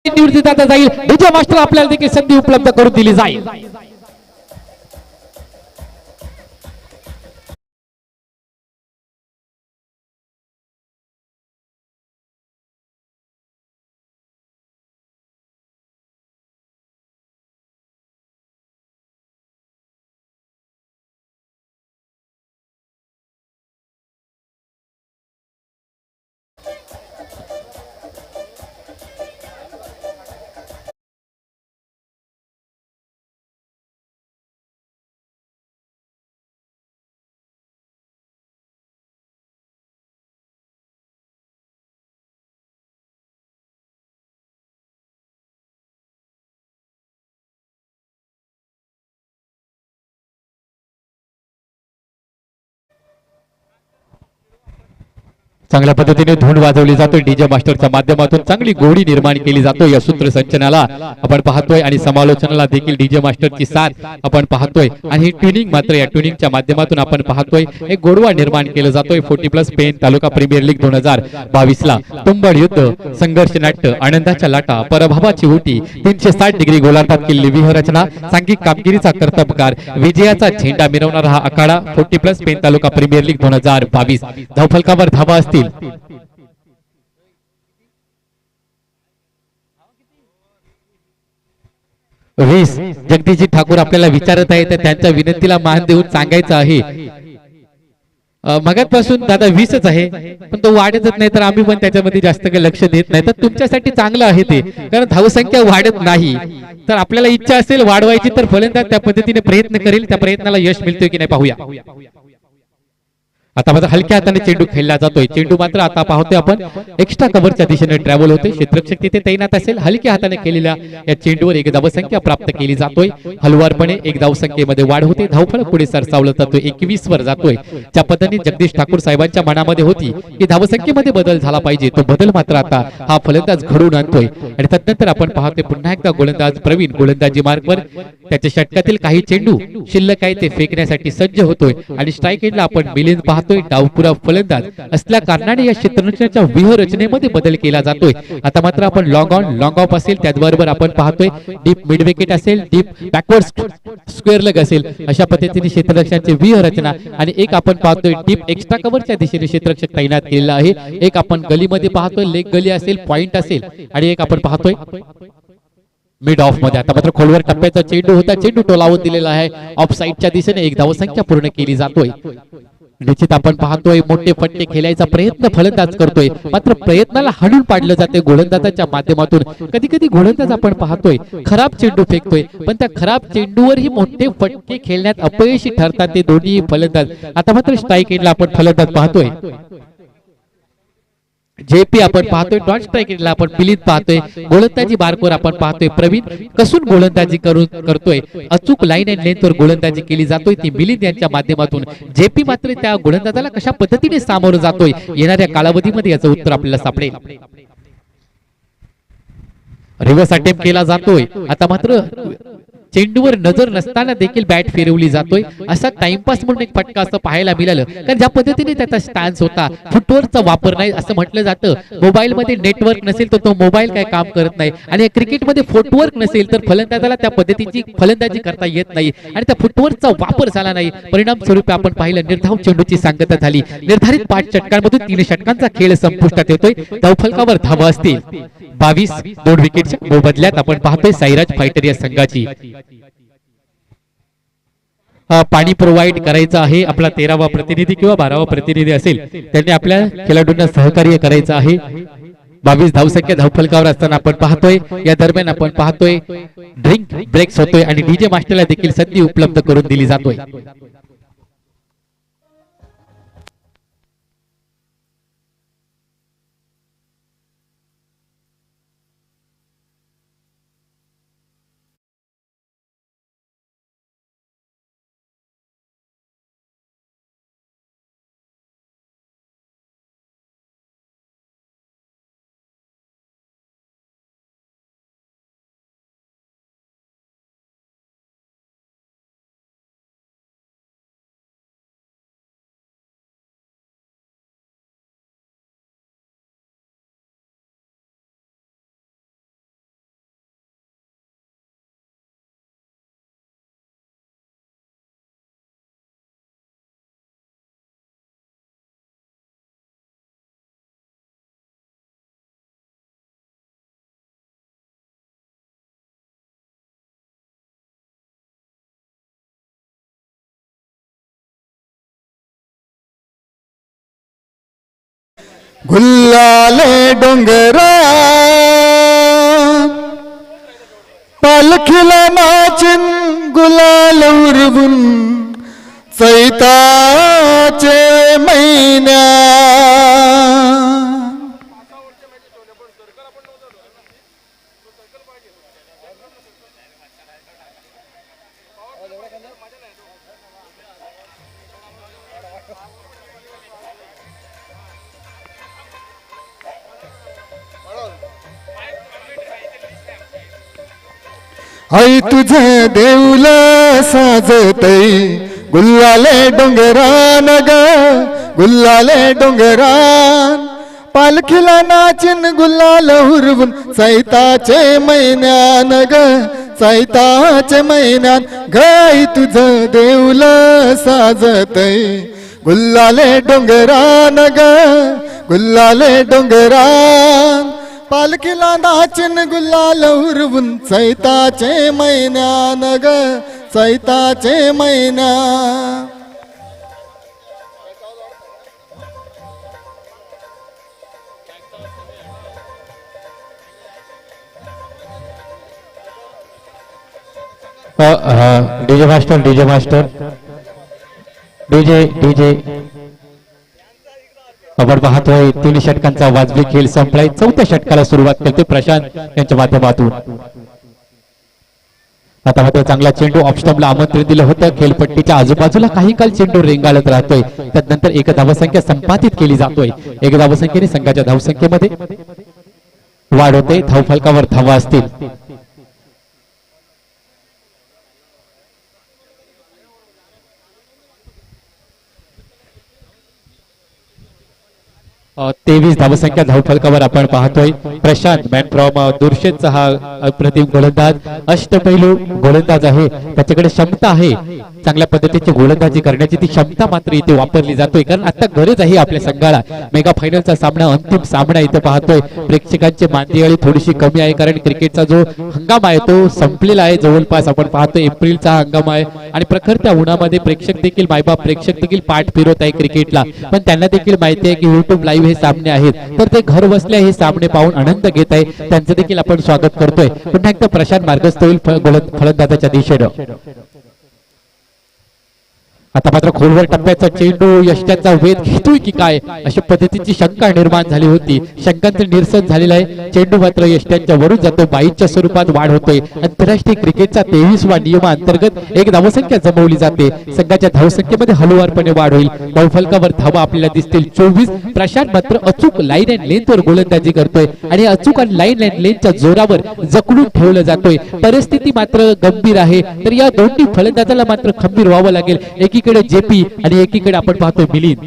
Nivrutti Dada जाईल. डीजे मास्टर आपल्याला देखील संधी उपलब्ध करून दिली जाईल. चांगल्या पद्धतीने धून वाजवली जातोय डीजे मास्टरच्या माध्यमातून चांगली गोडी निर्माण केली जातोय या सूत्रसंचनाला आपण पाहतोय आणि समालोचनाला देखील डीजे मास्टरची साथ आपण पाहतोय आणि ही ट्युनिंग मात्र या ट्युनिंगच्या माध्यमातून आपण पाहतोय एक गोडवा निर्माण केलं जातोय 40+ पेन तालुका प्रीमियर लीग 2022 ला तुंबड युद्ध संघर्ष नाट्य आनंदाच्या लाटा पराभवाची उटी 360 डिग्री गोलार्धात केलेली व्यूहरचना सांघिक कामगिरीचा कर्तबगार विजयाचा झेंडा मिरवणारा हा आखाडा 40+ पेन तालुका प्रीमियर लीग 2022 धावफलकावर धावा असतील 20 जगदीशजी ठाकूर आपल्याला विचारत आहे तर त्यांच्या विनंतीला मान देऊन सांगायचं आहे मगापासून दादा 20च आहे पण तो वाढतच नाही तर आम्ही पण त्याच्यामध्ये जास्त काही लक्ष देत नाही तर तुमच्यासाठी चांगलं आहे ते कारण धावसंख्या वाढत नाही तर आपल्याला इच्छा असेल वाढवायची तर फलंदाज त्या पद्धतीने प्रयत्न करेल त्या प्रयत्नाला यश मिळतोय की नाही पाहूया आता मात्र हलक्या हाताने चेंडू खेळला जातोय चेंडू मात्र आता पाहतोय आपण एक्स्ट्रा कव्हरच्या दिशेने ट्रॅव्हल होते क्षेत्ररक्षक तिथे तैनात असेल हलक्या हाताने केलेल्या या चेंडूवर एक धावसंख्या प्राप्त केली जातोय हलवारपणे एक धावसंख्येमध्ये वाढ होते धावफलक पुढे सरसावलं जातोय 21 वर जातोय ज्या पद्धतीने जगदीश ठाकूर साहेबांच्या मनामध्ये होती की धावसंख्येमध्ये बदल झाला पाहिजे तो बदल मात्र आता हा फलंदाज घडवून आणतोय आणि त्यानंतर आपण पाहतोय पुन्हा एकदा गोलंदाज प्रवीण गोलंदाजी मार्कवर त्याच्या षटकातील काही चेंडू शिल्लक आहे ते फेकण्यासाठी सज्ज होतोय आणि स्ट्राईक एंडला आपण मिलिंद पाहतोय डावपुरा फलंदाज असल्या कारणाने या क्षेत्ररक्षणाच्या व्यूहरचनेमध्ये बदल केला जातोय आता मात्र आपण लॉंग ऑन लॉंग ऑफ असेल त्याचबरोबर आपण पाहतोय डीप मिड विकेट असेल डीप बॅकवर्ड स्क्वेअर लेग असेल अशा पद्धतीने क्षेत्ररक्षणाची व्यूहरचना आणि एक आपण पाहतोय डीप एक्स्ट्रा कव्हरच्या दिशेने क्षेत्ररक्षक तैनात केलेला आहे एक आपण गलीमध्ये पाहतोय लेग गली असेल पॉइंट असेल आणि एक आपण पाहतोय मिड ऑफ मध्ये आता मात्र खोलवर टप्प्याचा चेंडू होता चेंडू टोलावून दिलेला आहे ऑफ साईडच्या दिशेने एक धावसंख्या पूर्ण केली जातोय निश्चित आपण पाहतोय मोठे फटके खेळायचा प्रयत्न फलंदाज करतोय मात्र प्रयत्नाला हाणून पाडलं जाते गोलंदाजाच्या माध्यमातून कधी कधी गोलंदाज आपण पाहतोय खराब चेंडू फेकतोय पण त्या खराब चेंडूवरही मोठे फटके खेळण्यात अपयशी ठरतात ते दोन्ही फलंदाज आता मात्र स्ट्राईक एंडला आपण फलंदाज पाहतोय जेपी आपण पाहतोय डॉट स्ट्राईक आपण मिलिंद पाहतोय गोलंदाजी मार्कवर आपण पाहतोय प्रवीण कसून गोलंदाजी करतोय अचूक लाईन अँड लेंथवर गोलंदाजी केली जातोय ती मिलिंद यांच्या माध्यमातून जेपी मात्र त्या गोलंदाजाला कशा पद्धतीने सामोरं जातोय येणाऱ्या कालावधीमध्ये याचं उत्तर आपल्याला सापडेल रिव्हर्स अटेम्प्ट केला जातोय आता मात्र चेंडूवर नजर नसताना देखील बॅट फिरवली जातोय असा टाइमपास म्हणून एक फटका असं पाहायला मिळालं कारण ज्या पद्धतीने त्याचा स्टॅन्स होता फुटवर्कचा वापर नाही असं म्हटलं जातं मोबाईल मध्ये नेटवर्क नसेल तर तो मोबाईल काय काम करत नाही आणि क्रिकेटमध्ये फुटवर्क नसेल तर फलंदाजाला त्या पद्धतीची फलंदाजी करता येत नाही आणि त्या फुटवर्कचा वापर झाला नाही परिणाम स्वरूपी आपण पाहिलं निर्धाव चेंडूची सांगता झाली निर्धारित 5 षटकांमधून 3 षटकांचा खेळ संपुष्टात येतोय धावफलकावर धावा असतील 22 2 विकेटच्या मोबदल्यात आपण पाहतोय साईराज फायटर या संघाची पाणी प्रोव्हाइड करायचं आहे आपला 13वा प्रतिनिधी किंवा 12वा प्रतिनिधी असेल त्यांनी आपल्या खेळाडूंना सहकार्य करायचं आहे 22 धावसंख्या धावफलकावर असताना आपण पाहतोय या दरम्यान आपण पाहतोय ड्रिंक ब्रेक्स होतोय आणि डीजे मास्टरला देखील संधी उपलब्ध करून दिली जातोय गुल्लाले डोंगरा पालखीला नाचिन गुलाल उरवून चैताचे महिन्या आई तुझं देऊल साजतई गुल्लाले डोंगरान ग गुल्लाले डोंगरान पालखीला नाचिन गुल्लाल हुरवून चैताचे महिन्यान ग चैताचे महिन्यान गाई तुझं देऊल साजतई गुल्लाले डोंगरान ग गुल्लाले डोंगरान पालखीला नाचिन गुल्लाल उरवून चैताचे महिन्यान ग चैताचे महिना DJ master DJ master DJ DJ आपण पाहतोय 3 षटकांचा वाजवी खेळ संपलाय. 4थ्या षटकाला सुरुवात करते प्रशांत यांच्या माध्यमातून. आता मात्र चांगला चेंडू ऑफस्टंपला आमंत्रण दिलं होतं. खेळपट्टीच्या आजूबाजूला काही काळ चेंडू रेंगाळत राहतोय. त्यानंतर एक धावसंख्या संपादित केली जातोय. एक धावसंख्येने संघाच्या धावसंख्येमध्ये वाढ होते. धावफलकावर धावा असतील. अ, 23 धावसंख्या धावफलकावर आपण पाहतोय. प्रशांत मॅन फ्रॉम दुर्शेचा हा अप्रतिम गोलंदाज, अष्टपैलू गोलंदाज आहे. त्याच्याकडे क्षमता आहे चांगल्या पद्धतीची गोलंदाजी करण्याची. ती क्षमता मात्र इथे वापरली जातोय कारण आता गरज आहे आपल्या संघाला. मेगा फायनलचा सामना, अंतिम सामना इथे पाहतोय. प्रेक्षकांची मांदियाळी थोडीशी कमी आहे कारण क्रिकेटचा जो हंगाम आहे तो संपलेला आहे. जवळपास आपण पाहतोय एप्रिलचा हंगाम आहे आणि प्रखर त्या उन्हामध्ये प्रेक्षक देखील, मायबाप प्रेक्षक देखील पाठ फिरवत आहे क्रिकेटला. पण त्यांना देखील माहिती आहे की युट्यूब लाईव्ह हे सामने आहेत तर ते घर बसल्या हे सामने पाहून आनंद घेत आहे. त्यांचं देखील आपण स्वागत करतोय. पुन्हा एकदा प्रशांत मार्गस्थ होईल फलंदाजाच्या दिशेनं. आता मात्र खोलवर टप्प्याचा चेंडू यष्ट्याचा वेध घेतोय की काय अशा पद्धतीची शंका निर्माण झाली होती. शंकांचं निरसन झालेलं आहे. चेंडू मात्र यष्ट्यांच्या वरून जातो. बाईच्या स्वरूपात वाढ होतोय. आंतरराष्ट्रीय क्रिकेटचा 23वा नियमाअंतर्गत एक धावसंख्या जमवली जाते. संघाच्या धावसंख्येमध्ये हळूवारपणे वाढ होईल. धावफलकावर धावा आपल्याला दिसतील 24. प्रशांत मात्र अचूक लाईन अँड लेंथवर गोलंदाजी करतोय आणि अचूक आणि लाईन अँड लेंथच्या जोरावर जकडून ठेवलं जातोय. परिस्थिती मात्र गंभीर आहे तर या दोन्ही फलंदाजाला मात्र खंबीर व्हावं लागेल. एकीकडे जेपी आणि एकीकडे आपण पाहतोय मिलिंद.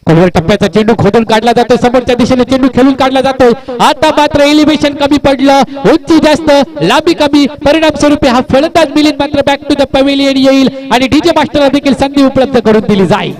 खोलवर टप्प्याचा चेंडू खोदून काढला जातोय. समोरच्या दिशेने चेंडू खेळून काढला जातोय. आता मात्र एलिव्हेशन कमी पडलं, उंची जास्त, लांबी कमी. परिणाम स्वरूपी हा फलंदाज मिलिंद मात्र बॅक टू द पवेलियन येईल आणि डीजे मास्टरला देखील संधी उपलब्ध करून दिली जाईल.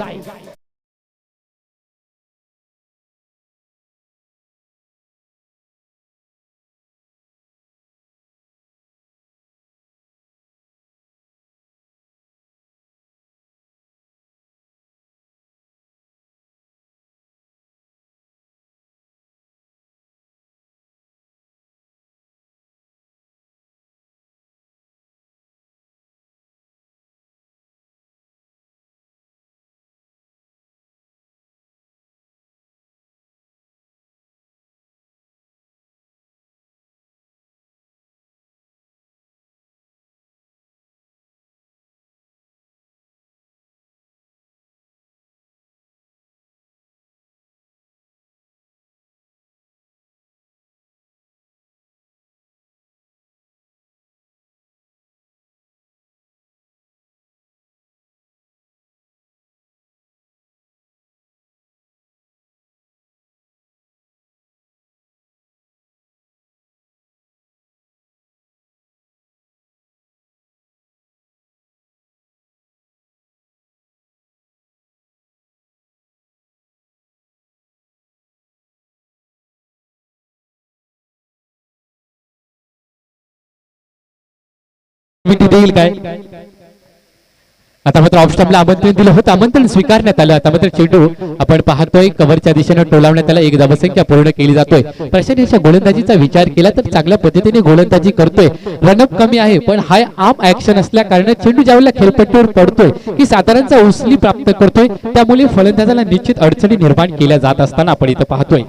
देईल काय? आता मात्र ऑफस्टंपला आमंत्रण दिलं होतं. आमंत्रण स्वीकारण्यात आलं. आता मात्र चेंडू आपण पाहतोय कव्हरच्या दिशेनं टोलावण्यात आला. एक धावसंख्या पूर्ण केली जातोय. प्रशांत याच्या गोलंदाजीचा विचार केला तर चांगल्या पद्धतीने गोलंदाजी करतोय. रनअप कमी आहे पण हा आम ऍक्शन असल्या कारणाने चेंडू ज्यावेळेला खेळपट्टीवर पडतोय की साधारणचा उचली प्राप्त करतोय त्यामुळे फलंदाजाला निश्चित अडचणी निर्माण केल्या जात असताना आपण इथं पाहतोय.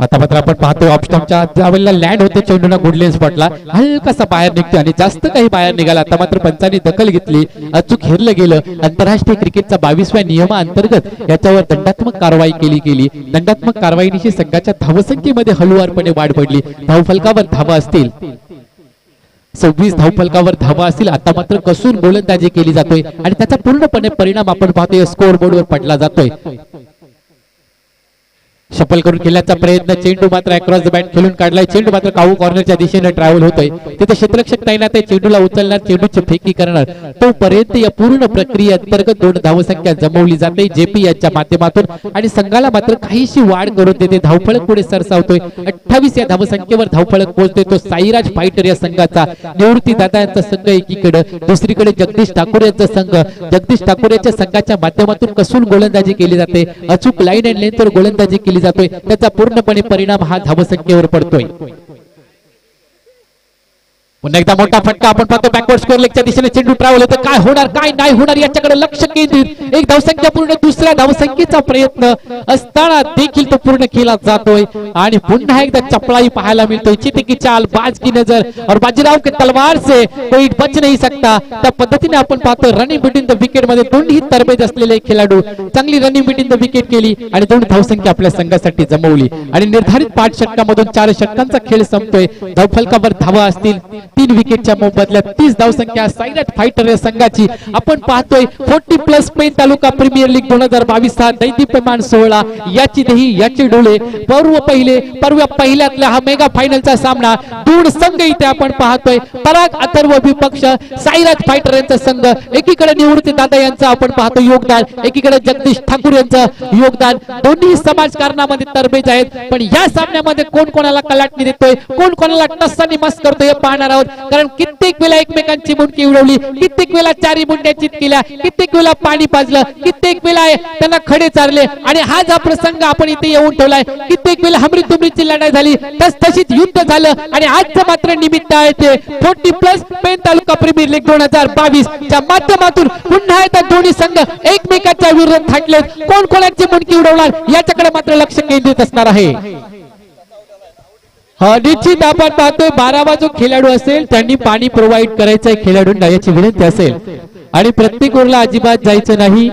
आता मात्र आपण पाहतोय ऑप्शनच्या ज्यावेळेला लँड होते चेंडूला गुडलेन स्पॉटला हलकासा बाहेर निघतो आणि जास्त काही बाहेर निघाला. आता मात्र पंचांनी दखल घेतली, अचूक हेरलं गेलं. आंतरराष्ट्रीय क्रिकेटचा 22व्या नियमाअंतर्गत याच्यावर दंडात्मक कारवाई केली गेली. दंडात्मक कारवाईनिशी संघाच्या धावसंख्येमध्ये हळूवारपणे वाढ पडली. धावफलकावर धावा असतील 26 धावफलकावर धावा असतील. आता मात्र कसून गोलंदाजी केली जातोय आणि त्याचा पूर्णपणे परिणाम आपण पाहतोय स्कोर बोर्डवर पडला जातोय. शफल करून खेळण्याचा प्रयत्न, चेंडू मात्र अक्रॉस द बॅट खेळून काढलाय. चेंडू मात्र काऊ कॉर्नरच्या दिशेने ट्रॅव्हल होतोय. तिथे क्षेत्ररक्षक तैनात आहे, चेंडूला उचलणार, चेंडूची फेकी करणार. तोपर्यंत या पूर्ण प्रक्रियेअंतर्गत 2 धावसंख्या जमवली जाते जेपी यांच्या माध्यमातून आणि संघाला मात्र काहीशी वाढ करून देते. धावफलक पुढे सरसावतोय. 28 या धावसंख्येवर धावफलक पोहोचतोय तो साईराज फायटर या संघाचा. निवृत्ती दादा यांचा संघ एकीकडे, दुसरीकडे जगदीश ठाकूर यांचा संघ. जगदीश ठाकूर यांच्या संघाच्या माध्यमातून कसून गोलंदाजी केली जाते. अचूक लाईन अँड लेंथवर गोलंदाजी केली जातोय. त्याचा पूर्णपणे परिणाम हा धावसंख्येवर पडतोय. पुन्हा एकदा मोठा फटका आपण पाहतो बॅकवर्ड स्कोर लेगच्या दिशेने चेंडू ट्रॅव्हल होतो. काय होणार काय नाही होणार याच्याकडे लक्ष केंद्रित. एक धावसंख्या पूर्ण, दुसऱ्या धावसंख्येचा प्रयत्न असताना देखील तो पूर्ण केला जातोय आणि पुन्हा एकदा चपळाई पाहायला मिळतोय. चिते की चाल, बाज की नजर और बाजीराव के तलवार से कोई बच नहीं सकता. त्या पद्धतीने आपण पाहतो रनिंग बिटवीन द विकेट मध्ये दोन्ही तरबेज असलेले खेळाडू चांगली रनिंग बिटवीन द विकेट केली आणि 2 धावसंख्या आपल्या संघासाठी जमवली आणि निर्धारित 5 षटकांमधून 4 षटकांचा खेळ संपतोय. धावफलकावर धावा असतील 3 विकेटच्या मोबदल्यात 30 धावसंख्या साईराज फायटर या संघाची. आपण पाहतोय 40+ पेन तालुका प्रीमियर लीग 2022 हा दैदिप्यमान सोहळा याची देही याचे डोळे पर्व पहिल्यातला हा मेगा फायनलचा सामना. 2 संघ इथे आपण पाहतोय. पराग अथर्व विपक्ष साईराज फायटर यांचा संघ. एकीकडे निवृत्ती दादा यांचं आपण पाहतो योगदान, एकीकडे जगदीश ठाकूर यांचं योगदान. दोन्ही समाजकारणामध्ये तरबेज आहेत, पण या सामन्यामध्ये कोण कोणाला कलाटणी देतोय, कोण कोणाला टस्सानी मस्त करतोय हे पाहणार आहोत. कारण कित्येक वेळा एकमेकांची मुंडकी उडवली, कित्येक वेळा चारी मुंड्या चित केल्या, कित्येक वेळा पाणी पाजलं, कित्येक वेळा त्यांना खडे चारले आणि हा जा प्रसंग आपण इथे येऊन ठेवलाय. कित्येक वेळा हमरी तुमरीची लढाई झाली, तसतशीच युद्ध झालं आणि आजचं मात्र निमित्त आहे ते 40+ पेन तालुका प्रीमियर लीग 2022 च्या माध्यमातून पुन्हा एकदा दोन्ही संघ एकमेकांच्या विरोधात थाटलेत. कोण कोणाची मुंडकी उडवणार याच्याकडे मात्र लक्ष केंद्रित असणार आहे. निश्चित आपण पाहतोय 12वा जो खेळाडू असेल त्यांनी पाणी प्रोव्हाइड करायचंय खेळाडूंना याची विनंती असेल आणि प्रत्येक ओव्हरला अजिबात जायचं नाही.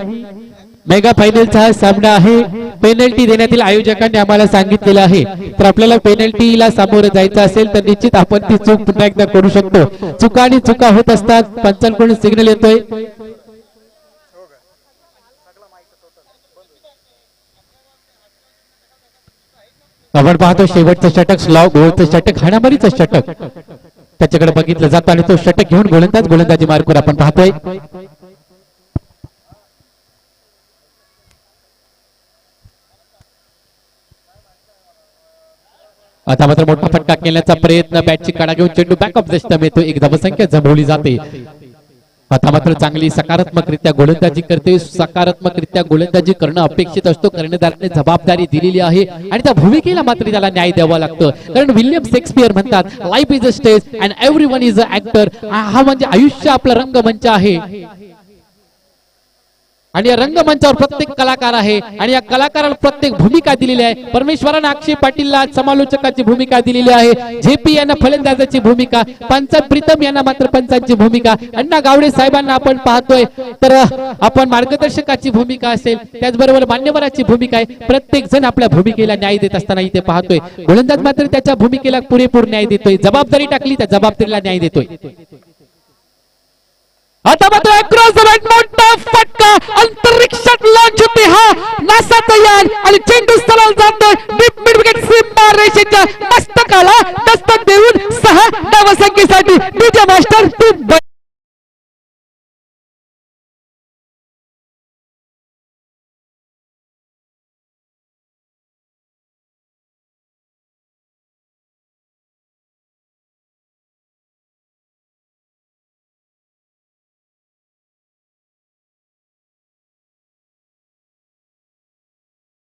मेगा फायनलचा हा सामना आहे. पेनल्टी देण्यातील आयोजकांनी आम्हाला सांगितलेलं आहे, तर आपल्याला पेनल्टीला सामोरं जायचं असेल तर निश्चित आपण ती चूक पुन्हा एकदा करू शकतो. चुका आणि चुका होत असतात. पंचांकडून सिग्नल येतोय. आपण पाहतो शेवटचं षटक, स्लॉ गोलचं षटक, हाणामारीचं षटक त्याच्याकडे बघितलं जातं आणि तो षटक घेऊन गोलंदाजी मार्कवर आपण पाहतोय. आता मात्र मोठा फटका केल्याचा प्रयत्न, बॅटची कडा घेऊन चेंडू बॅक ऑफ द स्टंप येतो. एक धावसंख्या जमवली जाते. आता मात्र चांगली सकारात्मकरित्या गोलंदाजी करते. सकारात्मकरित्या गोलंदाजी करणं अपेक्षित असतो. कर्णधाराने जबाबदारी दिलेली आहे आणि त्या भूमिकेला मात्र त्याला न्याय द्यावा लागतो. कारण विल्यम शेक्सपियर म्हणतात life is a stage and everyone is a actor. हा म्हणजे आयुष्य आपला रंगमंच आहे आणि या रंगमंचावर प्रत्येक कलाकार आहे आणि या कलाकाराला प्रत्येक भूमिका दिलेली आहे. परमेश्वराने अक्षय पाटीलला समालोचकाची भूमिका दिलेली आहे, जेपी यांना फलंदाजाची भूमिका, पंच प्रीतम यांना मात्र पंचांची भूमिका, अण्णा गावडे साहेबांना आपण पाहतोय तर आपण मार्गदर्शकाची भूमिका असेल, त्याचबरोबर मान्यवराची भूमिका आहे. प्रत्येक जण आपल्या भूमिकेला न्याय देत असताना इथे पाहतोय. गोलंदाज मात्र त्याच्या भूमिकेला पुरेपूर न्याय देतोय. जबाबदारी टाकली त्या जबाबदारीला न्याय देतोय. आता मात्र अक्रॉस द बॅट मोठा फटका, अंतरिक्षात लॉन्च होते हा नासा तयार आणि चेंडू सरळ जातोय डीप मिड विकेट सीमा रेषेच्या मस्तकाला दस्तक देऊन 6 धावसंख्येसाठी डीजे मास्टर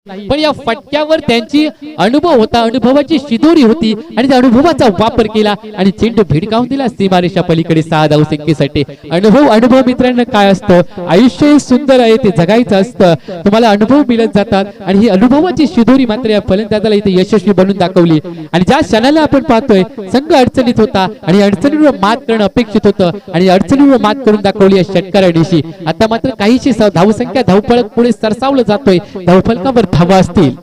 पण या फटक्यावर त्यांची अनुभव होता, अनुभवाची शिदोरी होती आणि त्या अनुभवाचा वापर केला आणि चेंडू भिडकावून दिला सीमारेषा पलीकडे 6 धावसंख्येसाठी. अनुभव मित्रांनो काय असतं, आयुष्य हे सुंदर आहे, ते जगायचं असतं. तुम्हाला अनुभव मिळत जातात आणि ही अनुभवाची शिदोरी मात्र या फलंदाजाला इथे यशस्वी बनवून दाखवली. आणि ज्या क्षणाला आपण पाहतोय संघ अडचणीत होता आणि अडचणीवर मात करणं अपेक्षित होतं आणि अडचणीवर मात करून दाखवली या षटकारांनीशी. आता मात्र काहीशी धावसंख्या धावफलक पुढे सरसावलं जातोय. धावफलकावर धावा असतील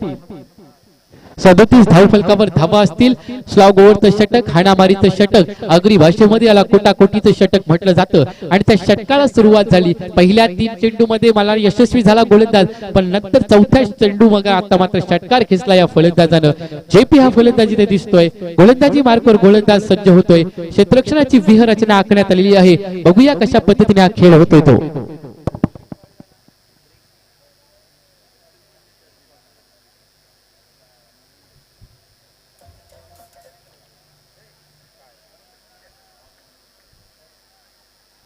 37 धावफलकावर धावा असतील. स्लॉग ओव्हरचं षटक, हाणामारीचं षटक, आगरी भाषेमध्ये याला कोटाकोटीचं षटक म्हटलं जातं. आणि त्या षटकाला सुरुवात झाली. पहिल्या 3 चेंडू मध्ये मला यशस्वी झाला गोलंदाज, पण नंतर चौथ्या चेंडू मग आता मात्र षटकार खेचला या फलंदाजानं. जेपी हा फलंदाजी इथे दिसतोय. गोलंदाजी मार्कवर गोलंदाज सज्ज होतोय. क्षेत्ररक्षणाची व्यूहरचना आखण्यात आलेली आहे. बघूया कशा पद्धतीने हा खेळ होतोय तो.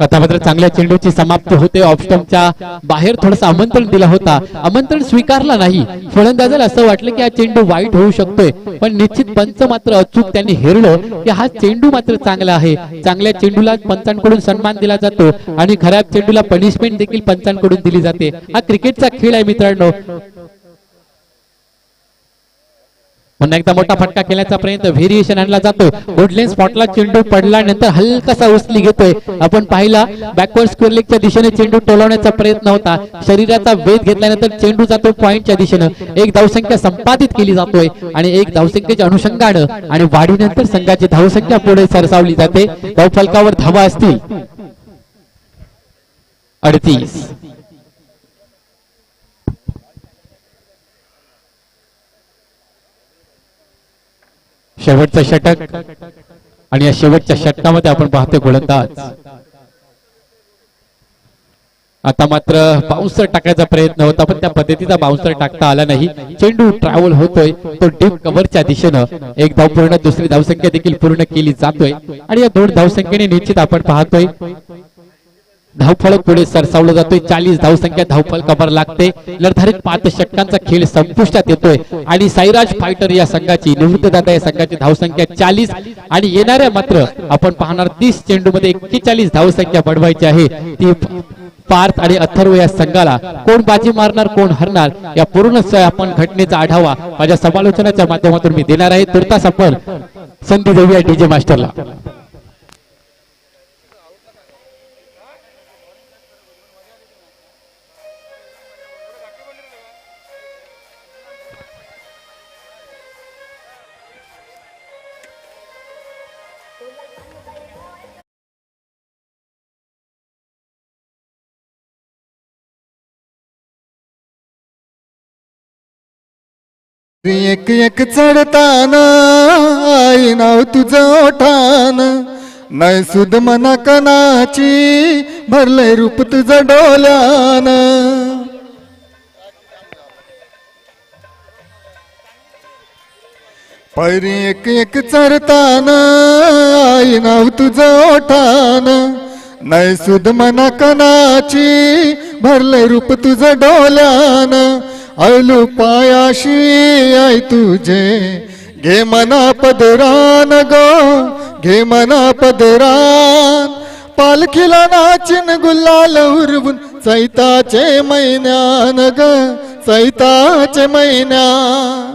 आता मात्र चांगल्या चेंडूची समाप्ती होते. ऑफस्टंपच्या बाहेर थोडंसं आमंत्रण दिला होता, आमंत्रण स्वीकारला नाही. फलंदाजाला असं वाटलं की हा चेंडू वाईट होऊ शकतोय, पण निश्चित पंच मात्र अचूक त्यांनी हेरलं की हा चेंडू मात्र चांगला आहे. चांगल्या चेंडूला पंचांकडून सन्मान दिला जातो आणि खराब चेंडूला पनिशमेंट देखील पंचांकडून दिली जाते. हा क्रिकेटचा खेळ आहे मित्रांनो. पुन्हा एकदा मोठा फटका खेळण्याचा प्रयत्न, व्हेरिएशन आणला जातो. गुडलेन स्पॉटला चेंडू पडल्यानंतर हलकासा उचली घेतोय. आपण पाहिला बॅकवर्ड स्क्वेअर लेगच्या दिशेने चेंडू टोलवण्याचा प्रयत्न होता. शरीराचा वेध घेतल्यानंतर चेंडू जातो पॉइंटच्या दिशेनं. 1 धावसंख्या संपादित केली जातोय आणि 1 धावसंख्येच्या अनुषंगानं आणि वाढीनंतर संघाची धावसंख्या पुढे सरसावली जाते. धावफलकावर धावा असतील 38. शेवटचं षटक आणि या शेवटच्या षटकामध्ये आपण पाहतोय गोलंदाज आता मात्र बाउन्सर टाकायचा प्रयत्न होता, पण त्या पद्धतीचा बाउन्सर टाकता आला नाही. चेंडू ट्रॅव्हल होतोय तो डीप कव्हरच्या दिशेनं. 1 धाव पूर्ण, दुसरी धावसंख्या देखील पूर्ण केली जातोय आणि या 2 धावसंख्येने निश्चित आपण पाहतोय धावफलक पुढे सरसावलं जातोय. 40 धावसंख्या धावफलकावर लागते. निर्धारित 5 षटकांचा खेळ संपुष्टात येतोय आणि साईराज फायटर या संघाची, निवृत्त दादा या संघाची धावसंख्या 40 आणि येणाऱ्या मात्र आपण पाहणार 30 चेंडू मध्ये 41 धावसंख्या बनवायची आहे. ती पार्थ आणि अथर्व या संघाला कोण बाजी मारणार, कोण हरणार, या पूर्ण आपण घटनेचा आढावा माझ्या समालोचनाच्या माध्यमातून मी देणार आहे. तुर्तास आपण संधी देऊया डीजे मास्टरला. एक एक चढताना आई नाव तुझं ओठान, नाही सुद मना कनाची भरलंय रूप तुझं डोल्यान. पैरी एक एक चढताना आई नाव तुझं ओठान, नाही सुद मना कनाची भरलंय रूप तुझं डोल्यान. आयलू पायाशी आई तुझे घे मना पदरान गो, घे मना पदरान. पालखीला नाचिन गुलाल उरवून चैताचे महिन्यान ग, चैताचे महिन्यान.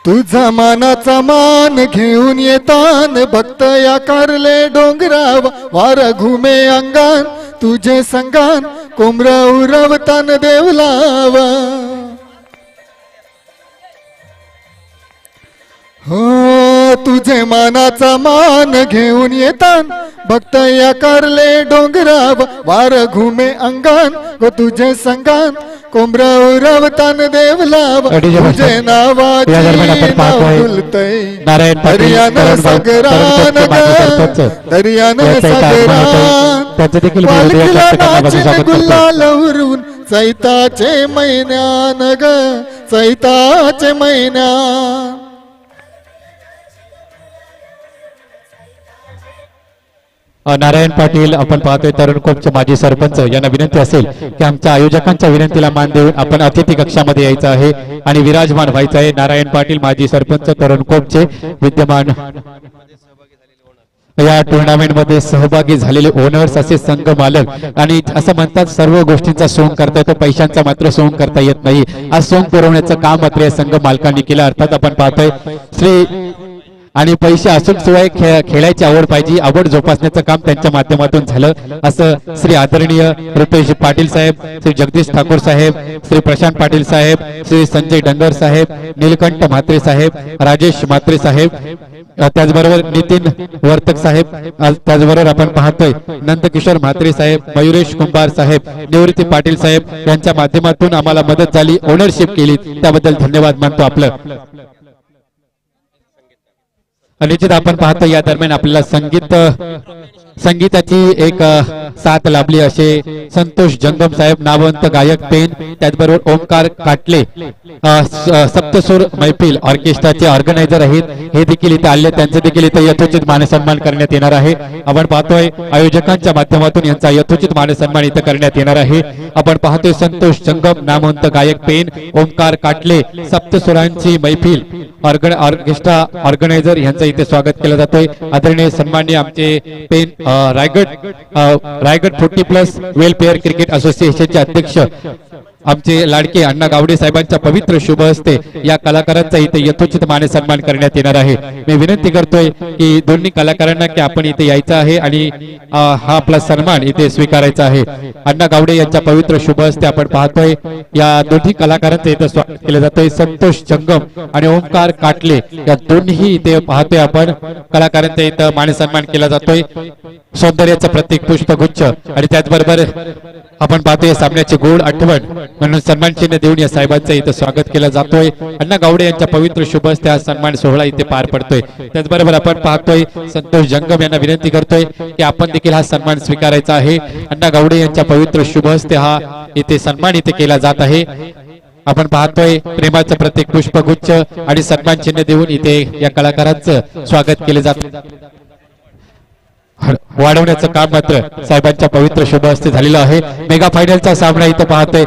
तुझा मानाचा मान घेऊन येतान, भक्त या कारले डोंगराव वार घुमे अंगान. तुझे संगान कोंबरा उरवतान देवलावा. हो तुझे मानाचा मान घेऊन येतान, भक्त याकारले डोंगराव वार घुमे अंगान ग तुझे संगान कोंबराव रावतान देवलाव DJ मास्टर. तुझे नावाची या दरम्यान आपण नाव पाहतोय डुलतंय नारायण पाटील, दर्यान तरुण भाऊ, सागरान तरुण ग सरपंच. दर्यान याचं एक आगमन होतंय. त्यांचं देखील मी हृदयात पालखीला व्यक्त करण्याबद्दल नाचीन स्वागत करतो. गुलाल उरवून चैताचे महिन्यान ग चैताचे महिन्यान नारायण पाटील आपण पाहतोय तरुण कोपचे माजी सरपंच यांना विनंती असेल की आमच्या आयोजकांच्या विनंतीला मान देऊन आपण अतिथी कक्षामध्ये यायचं आहे आणि विराजमान व्हायचं आहे. नारायण पाटील माजी सरपंच तरुण कोपचे विद्यमान या टुर्नामेंट मध्ये सहभागी झालेले ओनर्स असे संघ मालक आणि असं म्हणतात सर्व गोष्टींचा सोंग करता येतो पैशांचा मात्र सोंग करता येत नाही. आज सोंग पुरवण्याचं काम मात्र या संघ मालकांनी केलं. अर्थात आपण पाहतोय श्री आणि पैसे असून शिवाय खेळायची आवड पाहिजे आवड जोपासण्याचं काम त्यांच्या माध्यमातून झालं असं श्री आदरणीय रुपेश पाटील साहेब श्री जगदीश ठाकूर साहेब श्री प्रशांत पाटील साहेब श्री संजय डंगर साहेब नीलकंठ म्हात्रे साहेब राजेश म्हात्रे साहेब त्याचबरोबर नितीन वर्तक साहेब त्याचबरोबर आपण पाहतोय नंदकिशोर म्हात्रे साहेब मयुरेश कुंभार साहेब निवृत्ती पाटील साहेब यांच्या माध्यमातून आम्हाला मदत झाली ओनरशिप केली त्याबद्दल धन्यवाद मानतो आपलं. निश्चित आपण पाहतो या दरम्यान आपल्याला संगीताची एक साथ लाभली असे संतोष जंगम साहेब नामवंत गायक पेन त्याचबरोबर ओमकार काटले सप्तसूर मैफिल ऑर्केस्ट्राचे ऑर्गनायझर आहेत हे देखील इथे आले त्यांचे देखील इथे यथोचित मानसन्मान करण्यात येणार आहे. आपण पाहतोय आयोजकांच्या माध्यमातून यांचा यथोचित मानसन्मान इथे करण्यात येणार आहे. आपण पाहतोय संतोष जंगम नामवंत गायक पेन ओमकार काटले सप्तसुरांची मैफिल ऑर्केस्ट्रा ऑर्गनायझर यांचं इथे स्वागत केलं जातोय. आदरणीय सन्माननीय आमचे पेन रायगड 40+ वेलफेअर क्रिकेट असोसिएशनचे अध्यक्ष आमचे लाडके अण्णा गावडे साहेबांच्या पवित्र शुभ हस्ते या कलाकारांचा इथे यथोचित मानसन्मान करण्यात येणार आहे. मी विनंती करतोय की दोन्ही कलाकारांना की आपण इथे यायचं आहे आणि हा आपला सन्मान इथे स्वीकारायचा आहे. अण्णा गावडे यांच्या पवित्र शुभ हस्ते आपण पाहतोय या दोन्ही कलाकारांचं इथे स्वागत केलं जातोय. संतोष जंगम आणि ओमकार काटले या दोन्ही इथे पाहतोय आपण कलाकारांचा इथं मानसन्मान केला जातोय. सौंदर्याचं प्रतीक पुष्पगुच्छ आणि त्याचबरोबर आपण पाहतोय सामन्याची गोड आठवण म्हणून सन्मान चिन्ह देऊन या साहेबांचं इथं स्वागत केलं जातोय. अण्णा गावडे यांच्या पवित्र शुभ हस्ते हा सन्मान सोहळा इथे पार पडतोय. त्याचबरोबर आपण पाहतोय संतोष जंगम यांना विनंती करतोय की आपण देखील हा सन्मान स्वीकारायचा आहे. अण्णा गावडे यांच्या पवित्र शुभ हस्ते हा इथे सन्मान इथे केला जात आहे. आपण पाहतोय प्रेमाचं प्रतीक पुष्पगुच्छ आणि सन्मान चिन्ह देऊन इथे या कलाकारांचं स्वागत केले जात वाढवण्याचं काम मात्र साहेबांच्या पवित्र शुभ हस्ते झालेलं आहे. मेगा फायनलचा सामना इथं पाहतोय.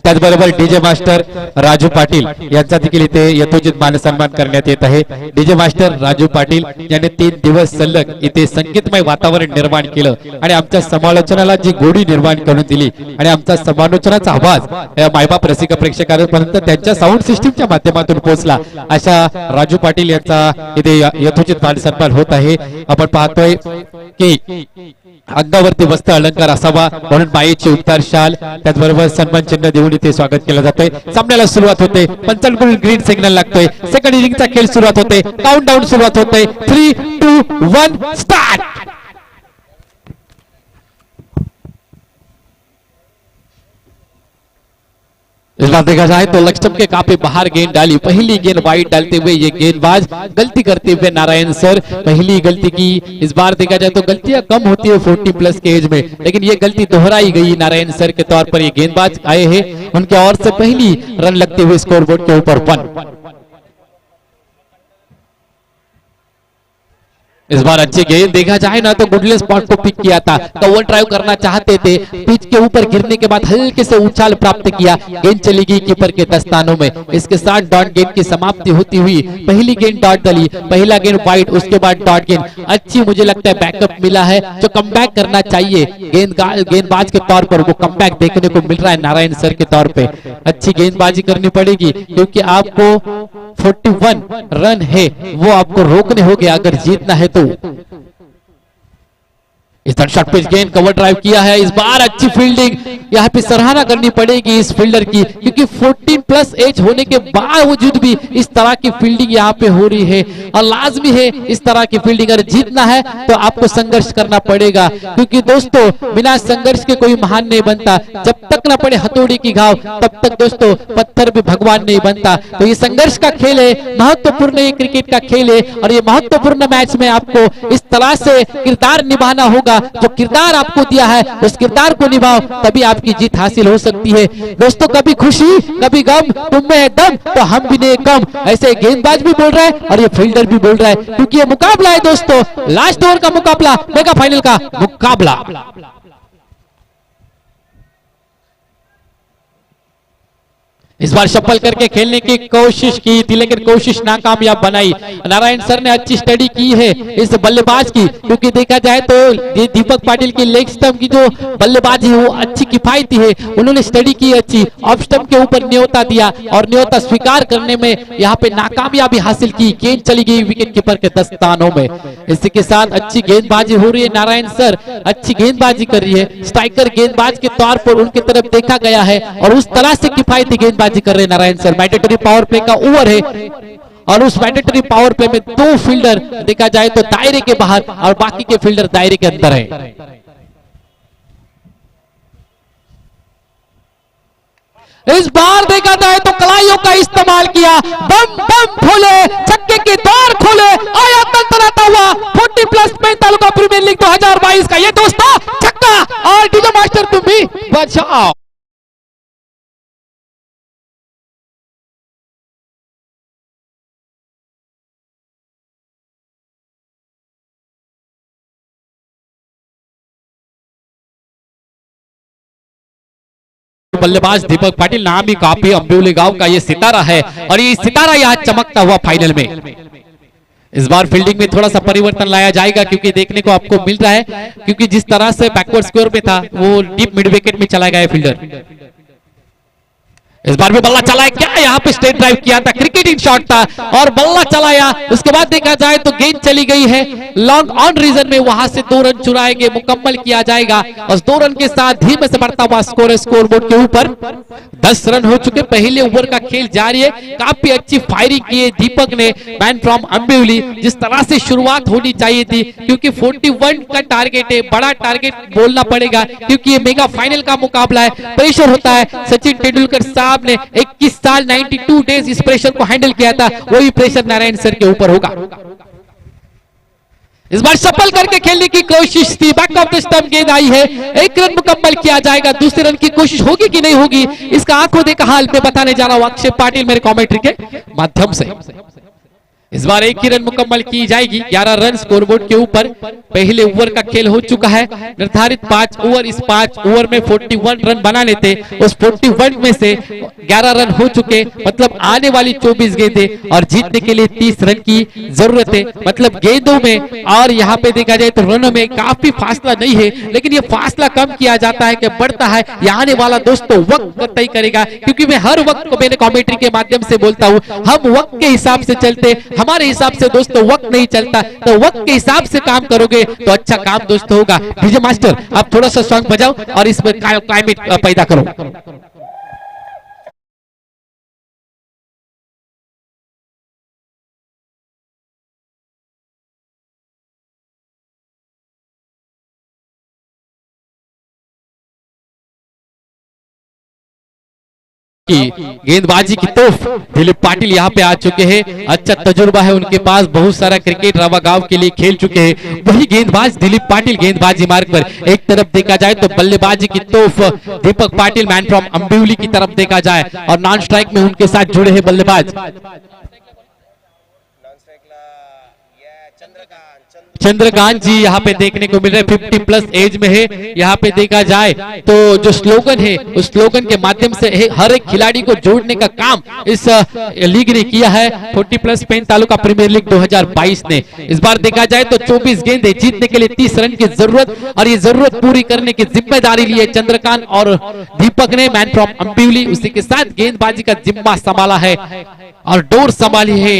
त्याचबरोबर डीजे मास्टर राजू पाटील यांचा देखील इथे यथोचित मानसन्मान करण्यात येत आहे. डीजे मास्टर राजू पाटील यांनी 3 दिवस सलग इथे संगीतमय वातावरण निर्माण केलं आणि आमच्या समालोचनाला जी गोडी निर्माण करून दिली आणि आमचा समालोचनाचा आवाज या मायबाप रसिक प्रेक्षकांपर्यंत त्यांच्या साऊंड सिस्टीमच्या माध्यमातून पोहोचला अशा राजू पाटील यांचा इथे यथोचित मानसन्मान होत आहे. आपण पाहतोय की अंगावरती वस्त्र अलंकार असावा म्हणून बाईची उबदार शाल त्याचबरोबर सन्मान चिन्ह देऊन इथे स्वागत केलं जातंय. सामन्याला सुरुवात होते. पंचांकडून ग्रीन सिग्नल लागतोय. सेकंड इनिंगचा खेळ सुरुवात होते. काउंटडाऊन सुरुवात होते. 3, 2, 1 स्टार्ट. इस बार देखा जाए तो लक्ष्टम के काफी बाहर गेंद डाली. पहली गेंद वाइड डालते हुए ये गेंदबाज गलती करते हुए नारायण सर पहली गलती की. इस बार देखा जाए तो गलतियां कम होती है 40+ के एज में लेकिन ये गलती दोहराई गई नारायण सर के तौर पर. ये गेंदबाज आए हैं उनके ओर से पहली रन लगते हुए स्कोरबोर्ड के ऊपर 1. इस बार अच्छी गेंद देखा जाए ना तो गुडले स्पॉट को पिक किया था. कवर ड्राइव करना चाहते थे. पिच के ऊपर गिरने के बाद हल्के से उछाल प्राप्त किया. गेंद चली गई कीपर के दस्तानों में. इसके साथ डॉट गेंद की समाप्ति होती हुई. पहली गेंद डॉट डली. पहला गेंद वाइड उसके बाद डॉट गेंद. अच्छी मुझे लगता है बैकअप मिला है जो कमबैक करना चाहिए गेंदबाज के तौर पर. वो कमबैक देखने को मिल रहा है नारायण सर के तौर पे. अच्छी गेंदबाजी करनी पड़ेगी क्योंकि आपको 41 रन है वो आपको रोकने होंगे अगर जीतना है तो. इस इस बार शॉर्ट पिच गेंद कवर ड्राइव किया है, इस बार अच्छी फील्डिंग, यहाँ पे सराहना करनी पड़ेगी इस फील्डर की, क्योंकि 14+ एज होने के बावजूद भी इस तरह की फील्डिंग यहाँ पे हो रही है। और लाजमी है इस तरह की फील्डिंग अगर जीतना है तो आपको संघर्ष करना पड़ेगा, क्योंकि दोस्तों बिना संघर्ष के कोई महान नहीं बनता। जब तक ना पड़े हथौड़ी की घाव तब तक दोस्तों पत्थर भी भगवान नहीं बनता। तो ये संघर्ष का खेल है, महत्वपूर्ण ये क्रिकेट का खेल है, और ये महत्वपूर्ण मैच में आपको इस तरह से किरदार निभाना होगा। जो किरदार आपको दिया है उस किरदार को निभाओ, तभी आपकी जीत हासिल हो सकती है। दोस्तों कभी खुशी कभी गम, तुम में है दम तो हम भी नहीं कम, ऐसे गेंदबाज भी बोल रहा है और ये फील्डर भी बोल रहा है, क्योंकि ये मुकाबला है दोस्तों, लास्ट ओवर का मुकाबला, मेगा फाइनल का मुकाबला। इस बार शफल करके खेलने की कोशिश की थी, लेकिन कोशिश नाकामयाब बनाई। नारायण सर ने अच्छी स्टडी की है इस बल्लेबाज की, क्योंकि देखा जाए तो दीपक पाटिल की लेग स्टंप की जो बल्लेबाजी है वो अच्छी किफायती है। उन्होंने स्टडी की अच्छी, ऑफ स्टंप के ऊपर न्योता दिया और न्योता स्वीकार करने में यहाँ पे नाकामयाबी हासिल की। गेंद चली गई विकेट कीपर के दस्तानों में। इसी के साथ अच्छी गेंदबाजी हो रही है, नारायण सर अच्छी गेंदबाजी कर रही है। स्ट्राइकर गेंदबाज के तौर पर उनकी तरफ देखा गया है और उस तरह से किफायती गेंदबाजी कर रहे Narayan sir. Mandatory power play का ओवर है और उस मैंडेटरी पावर प्ले में 2 फील्डर देखा जाए तो दायरे के बाहर और बाकी के फील्डर दायरे के अंदर है। इस बार देखा जाए तो कलाइयों का इस्तेमाल किया, बम बम खोले, छक्के के द्वार खोले, आया तंतराता हुआ 40+ में तालुका प्रीमियर लीग 2022 का ये दोस्तों छक्का, और डीजे मास्टर तुम भी बचाओ। बल्लेबाज दीपक पाटिल, नाम ही काफी अंबिवली गांव का ये सितारा है और ये सितारा यहाँ चमकता हुआ फाइनल में। इस बार फील्डिंग में थोड़ा सा परिवर्तन लाया जाएगा, क्योंकि देखने को आपको मिल रहा है, क्योंकि जिस तरह से बैकवर्ड स्कोर में था वो डीप मिड विकेट में चला गया फील्डर। इस बार भी बल्ला चलाया, क्या यहाँ पे स्ट्रेट ड्राइव किया था, क्रिकेटिंग शॉट था और बल्ला चलाया। उसके बाद देखा जाए तो गेंद चली गई है लॉन्ग ऑन रीजन में, वहां से 2 रन चुराएंगे, मुकम्मल किया जाएगा और 2 रन के साथ धीमे से बढ़ता हुआ स्कोर बोर्ड के ऊपर 10 रन हो चुके। पहले ओवर का खेल जारी है, काफी अच्छी फायरिंग की है दीपक ने, मैन फ्रॉम अंबिवली। जिस तरह से शुरुआत होनी चाहिए थी, क्योंकि 41 का टारगेट है, बड़ा टारगेट बोलना पड़ेगा, क्योंकि ये मेगा फाइनल का मुकाबला है, प्रेशर होता है। सचिन तेंदुलकर साहब ने 21 साल 92 डेज इस प्रेशर को हैंडल किया था, वही प्रेशर नारायण सर के ऊपर होगा। इस बार सफल करके खेलने की कोशिश थी, बैक ऑफ द स्टंप गेंद आई है, 1 रन मुकम्मल किया जाएगा। दूसरे रन की कोशिश होगी कि नहीं होगी, इसका आंखों देखा हाल में बताने जा रहा हूं अक्षय पाटिल मेरे कमेंट्री के माध्यम से। इस बार 1 ही रन मुकम्मल की जाएगी, 11 रन स्कोरबोर्ड के ऊपर। पहले ओवर का खेल हो चुका है, निर्धारित 5 ओवर, इस 5 ओवर में 41 रन बनाने थे, उस 41 में से 11 रन हो चुके, मतलब आने वाली 24 गेंदें और जीतने के लिए 30 रन की जरूरत है। मतलब गेंदों में और यहाँ पे देखा जाए तो रनों में काफी फासला नहीं है, लेकिन ये फासला कम किया जाता है कि बढ़ता है। ये आने वाला दोस्तों वक्त तय करेगा, क्योंकि मैं हर वक्त को मेरे कमेंट्री के माध्यम से बोलता हूँ, हम वक्त के हिसाब से चलते, हमारे हिसाब से दोस्तों वक्त नहीं चलता, तो वक्त के हिसाब से काम करोगे तो अच्छा काम दोस्तों होगा। डीजे मास्टर आप थोड़ा सा सॉन्ग बजाओ और इसमें क्लाइमेट पैदा करो। की गेंदबाजी की तोफ दिलीप पाटिल यहाँ पे आ चुके हैं, अच्छा तजुर्बा है उनके पास, बहुत सारा क्रिकेट रवा गांव के लिए खेल चुके हैं। वही गेंदबाज दिलीप पाटिल गेंदबाजी मार्ग पर। एक तरफ देखा जाए तो बल्लेबाजी की तोफ दीपक पाटिल मैन फ्रॉम अंबिवली की तरफ देखा जाए, और नॉन स्ट्राइक में उनके साथ जुड़े हैं बल्लेबाज चंद्रकांत जी यहाँ पे देखने को मिल रहे, 50+ एज में है। यहाँ पे देखा जाए तो जो स्लोगन है उस स्लोगन के माध्यम से हर एक खिलाड़ी को जोड़ने का काम इस लीग ने किया है, 40+ पेन तालुका प्रीमियर लीग 2022 ने। इस बार देखा जाए तो 24 गेंदें, जीतने के लिए 30 रन की जरूरत, और ये जरूरत पूरी करने की जिम्मेदारी ली है चंद्रकांत और दीपक ने मैन फ्रॉम अंबिवली। उसी के साथ गेंदबाजी का जिम्मा संभाला है और डोर संभाली है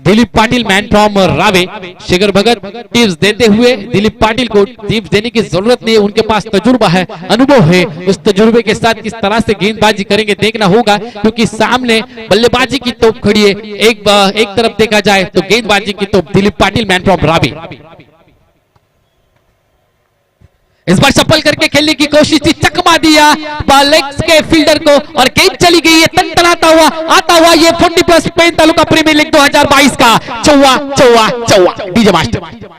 Dilip Patil man from Rawe. Shekhar Bhagat tips देते हुए दिलीप पाटिल को टिप्स देने की जरूरत नहीं है, उनके पास तजुर्बा है, अनुभव है। उस तजुर्बे के साथ किस तरह से गेंदबाजी करेंगे देखना होगा, क्योंकि सामने बल्लेबाजी की तोप खड़ी है। एक तरफ देखा जाए तो गेंदबाजी की तोप दिलीप पाटिल मैन फ्रॉम रावे। इस बार चप्पल करके खेलने की कोशिश थी, चकमा दिया लेग्स के फील्डर को और गेंद चली गई है तनतनाता हुआ आता हुआ। ये 40+ पेन तालुका प्रीमियर लीग 2022 का चौवा चौवा चौवा डीजे मास्टर।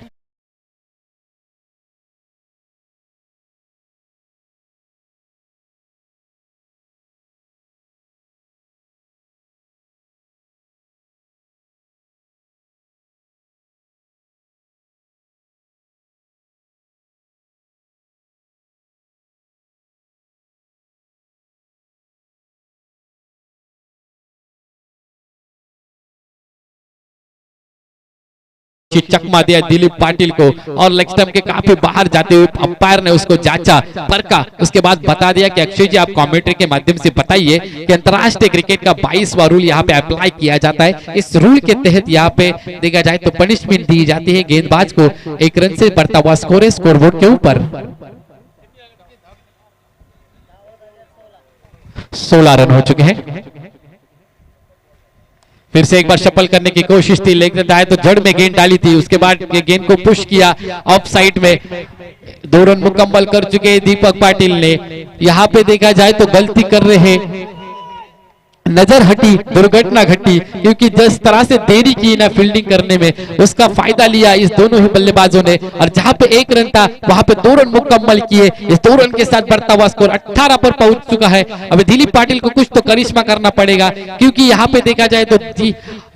चकमा दिया दिलीप पाटिल को और लेग स्टंप के काफी बाहर जाते हुए अंपायर ने उसको जांचा परखा। उसके बाद बता दिया कि अक्षय जी आप कमेंट्री के माध्यम से बताइए कि अंतरराष्ट्रीय क्रिकेट का 22वां रूल यहाँ पे अप्लाई किया जाता है। इस रूल के तहत यहाँ पे देखा जाए तो पनिशमेंट दी जाती है गेंदबाज को 1 रन से बढ़ता हुआ स्कोर है स्कोरबोर्ड के ऊपर। 16 रन हो चुके हैं। फिर से एक बार शफल करने की कोशिश थी, लेकिन आए तो जड़ में गेंद डाली थी। उसके बाद गेंद को पुश किया ऑफ साइड में। 2 रन मुकम्मल कर चुके दीपक पाटिल ने। यहाँ पे देखा जाए तो गलती कर रहे हैं, नजर हटी, दुर्घटना घटी, क्योंकि जिस तरह से देरी की ना फील्डिंग करने में उसका फायदा लिया इस दोनों ही बल्लेबाजों ने। और जहां पे 1 रन था वहां पे 2 रन मुकम्मल किए। इस 2 रन के साथ बढ़ता हुआ स्कोर 18 पर पहुंच चुका है। अब दिलीप पाटिल को कुछ तो करिश्मा करना पड़ेगा, क्योंकि यहाँ पे देखा जाए तो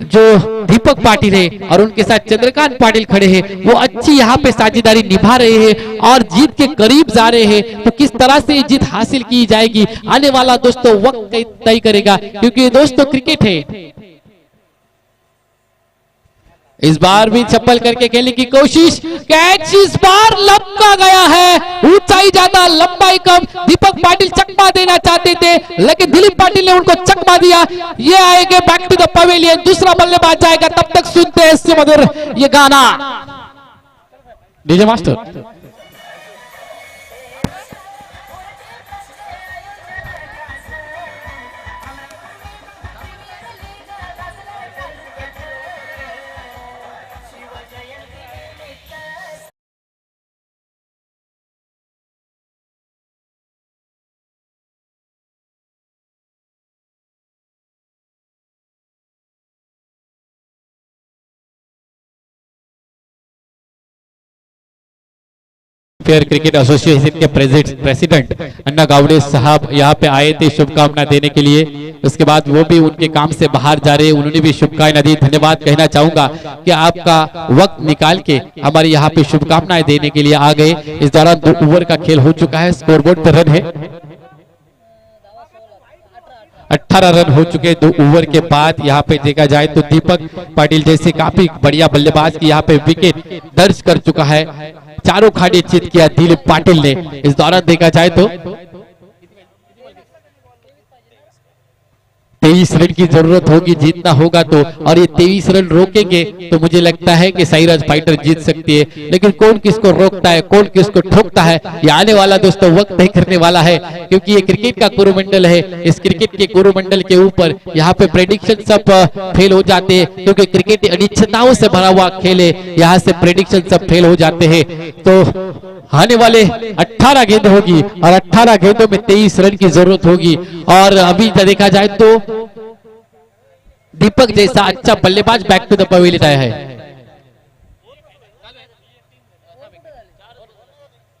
जो दीपक पाटिल है और उनके साथ चंद्रकांत पाटिल खड़े हैं, वो अच्छी यहाँ पे साझेदारी निभा रहे हैं और जीत के करीब जा रहे हैं। तो किस तरह से ये जीत हासिल की जाएगी आने वाला दोस्तों वक्त तय करेगा, क्योंकि दोस्तों क्रिकेट है। इस बार भी चप्पल करके खेलने की कोशिश, कैच इस बार लपका गया है, ऊंचाई ज्यादा लंबाई कम। दीपक पाटिल चकमा देना चाहते थे, लेकिन दिलीप पाटिल ने उनको चकमा दिया। ये आएंगे बैक टू द पवेलियन, दूसरा बल्लेबाज जाएगा। तब तक सुनते हैं इससे मधुर ये गाना डीजे मास्टर। फेयर क्रिकेट एसोसिएशन के प्रेसिडेंट अन्ना गावड़े साहब यहाँ पे आए थे शुभकामना देने के लिए। उसके बाद वो भी उनके काम से बाहर जा रहे हैं, उन्होंने भी शुभकामनाएं दी। धन्यवाद कहना चाहूंगा कि आपका वक्त निकाल के हमारे यहाँ पे शुभकामनाएं देने के लिए आ गए। इस दौरान 2 ओवर का खेल हो चुका है, स्कोरबोर्ड पर रन है 18 रन हो चुके 2 ओवर के बाद। यहाँ पे देखा जाए तो दीपक पाटिल जैसे काफी बढ़िया बल्लेबाज की यहाँ पे विकेट दर्ज कर चुका है। चारों खाड़ी चित किया दिलीप पाटिल ने। इस दौरान देखा जाए तो 23 रन की जरूरत होगी, जीतना होगा तो। और ये 23 रन रोकेंगे तो मुझे लगता है कि साइराज फाइटर जीत सकती है, लेकिन कौन किसको रोकता है, कौन किसको ठोकता है, ये आने वाला दोस्तों वक्त तय करने वाला है। क्योंकि ये क्रिकेट का कुरुमंडल है, इस क्रिकेट के कुरुमंडल के ऊपर यहाँ पे प्रेडिक्शन सब फेल हो जाते हैं, क्योंकि क्रिकेट अनिश्चितताओं से भरा हुआ खेल है। यहाँ से प्रेडिक्शन सब फेल हो जाते हैं। तो आने वाले 18 गेंद होगी और 18 गेंदों में 23 रन की जरूरत होगी। और अभी देखा जाए तो दीपक जैसा अच्छा बल्लेबाज बैक टू द पवेलियन आया है।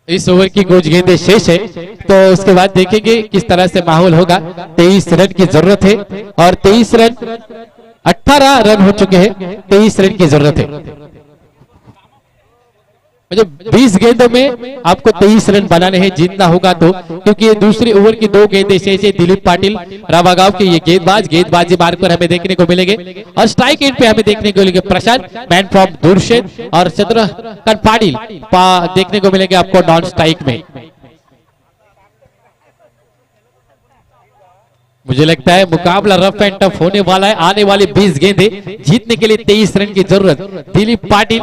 इस ओवर की कुछ गेंदें शेष है, तो उसके बाद देखेंगे किस तरह से माहौल होगा। 23 रन की जरूरत है और 23 रन 18 रन हो चुके हैं, 23 रन की जरूरत है। 20 गेंदों में आपको 23 रन बनाने हैं, जीतना होगा तो। क्योंकि ये दूसरे ओवर की 2 गेंदें शेष है। दिलीप पाटिल रावागांव के ये गेंदबाजी मार्ग पर हमें देखने को मिलेंगे और स्ट्राइक एंड पे हमें देखने को मिलेंगे प्रशांत मैन फ्रॉम दुर्शेद और चंद्रकांत पाटिल देखने को मिलेंगे आपको नॉन स्ट्राइक में। मुझे लगता है मुकाबला रफ एंड टफ होने वाला है। आने वाले 20 गेंदे जीतने के लिए 23 रन की जरूरत। दिलीप पाटिल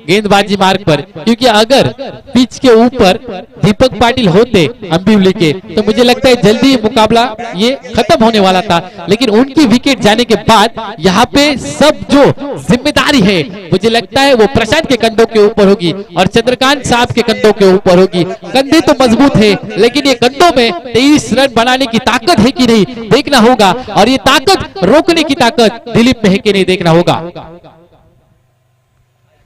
गेंदबाजी मार्ग पर, क्योंकि अगर पिच के ऊपर दीपक पाटिल होते अंबिवली के तो मुझे लगता है जल्दी मुकाबला ये खत्म होने वाला था, लेकिन उनकी विकेट जाने के बाद यहाँ पे सब जो जिम्मेदारी है मुझे लगता है वो प्रशांत के कंधों के ऊपर होगी और चंद्रकांत साहब के कंधों के ऊपर होगी। कंधे तो मजबूत है लेकिन ये कंधों में 23 रन बनाने की ताकत है कि नहीं देखना होगा, और ये ताकत रोकने की ताकत दिलीप में है कि नहीं देखना होगा।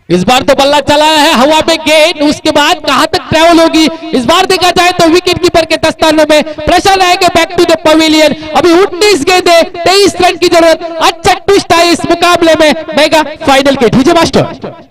इस बार तो बल्ला चलाया है हवा में गेंद, उसके बाद कहां तक ट्रेवल होगी इस बार देखा जाए तो विकेट कीपर के दस्तानों में प्रेशर आएगा बैक टू द पवेलियन। अभी 19 गेंदे 23 रन की जरूरत। अच्छा ट्विस्ट है इस मुकाबले में मेगा फाइनल के। डीजे मास्टर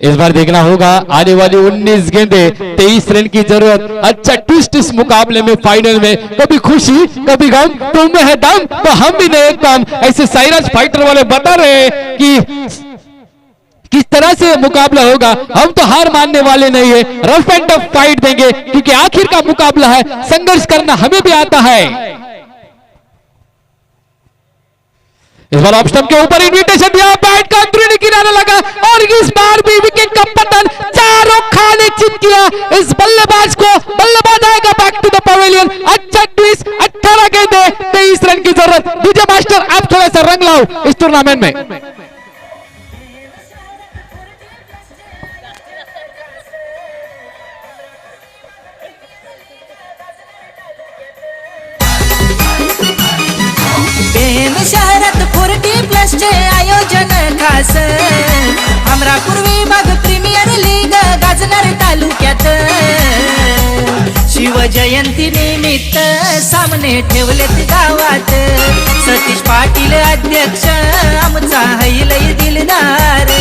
इस बार देखना होगा आने वाली 19 गेंदे 23 रन की जरूरत। अच्छा ट्विस्ट इस मुकाबले में फाइनल में, कभी खुशी कभी गम, तुम में है दम तो हम भी नहीं कम, ऐसे साइराज फाइटर वाले बता रहे हैं कि किस तरह से मुकाबला होगा। हम तो हार मानने वाले नहीं है, रफ एंड टफ फाइट देंगे क्योंकि आखिर का मुकाबला है, संघर्ष करना हमें भी आता है। इस बार ऑप्शन के ऊपर इन्विटेशन दिया, बैट का अंदरूनी किनारा लगा और इस बार भी विकेट का पतन। चारों खाने चित किया इस बल्लेबाज को, बल्लेबाज आएगा बैक टू द पवेलियन। अच्छा ट्विस्ट, 18 गेंदे 23 रन की जरूरत। डीजे मास्टर आप थोड़ा सा रंग लाओ इस टूर्नामेंट में। शहरात 40+ चे आयोजन खास, अमरापूर विभाग प्रीमियर लीग गाजणार तालुक्यात। शिवजयंती निमित्त सामने ठेवलेत गावात, सतीश पाटील अध्यक्ष आमचा हैलय दिलदार।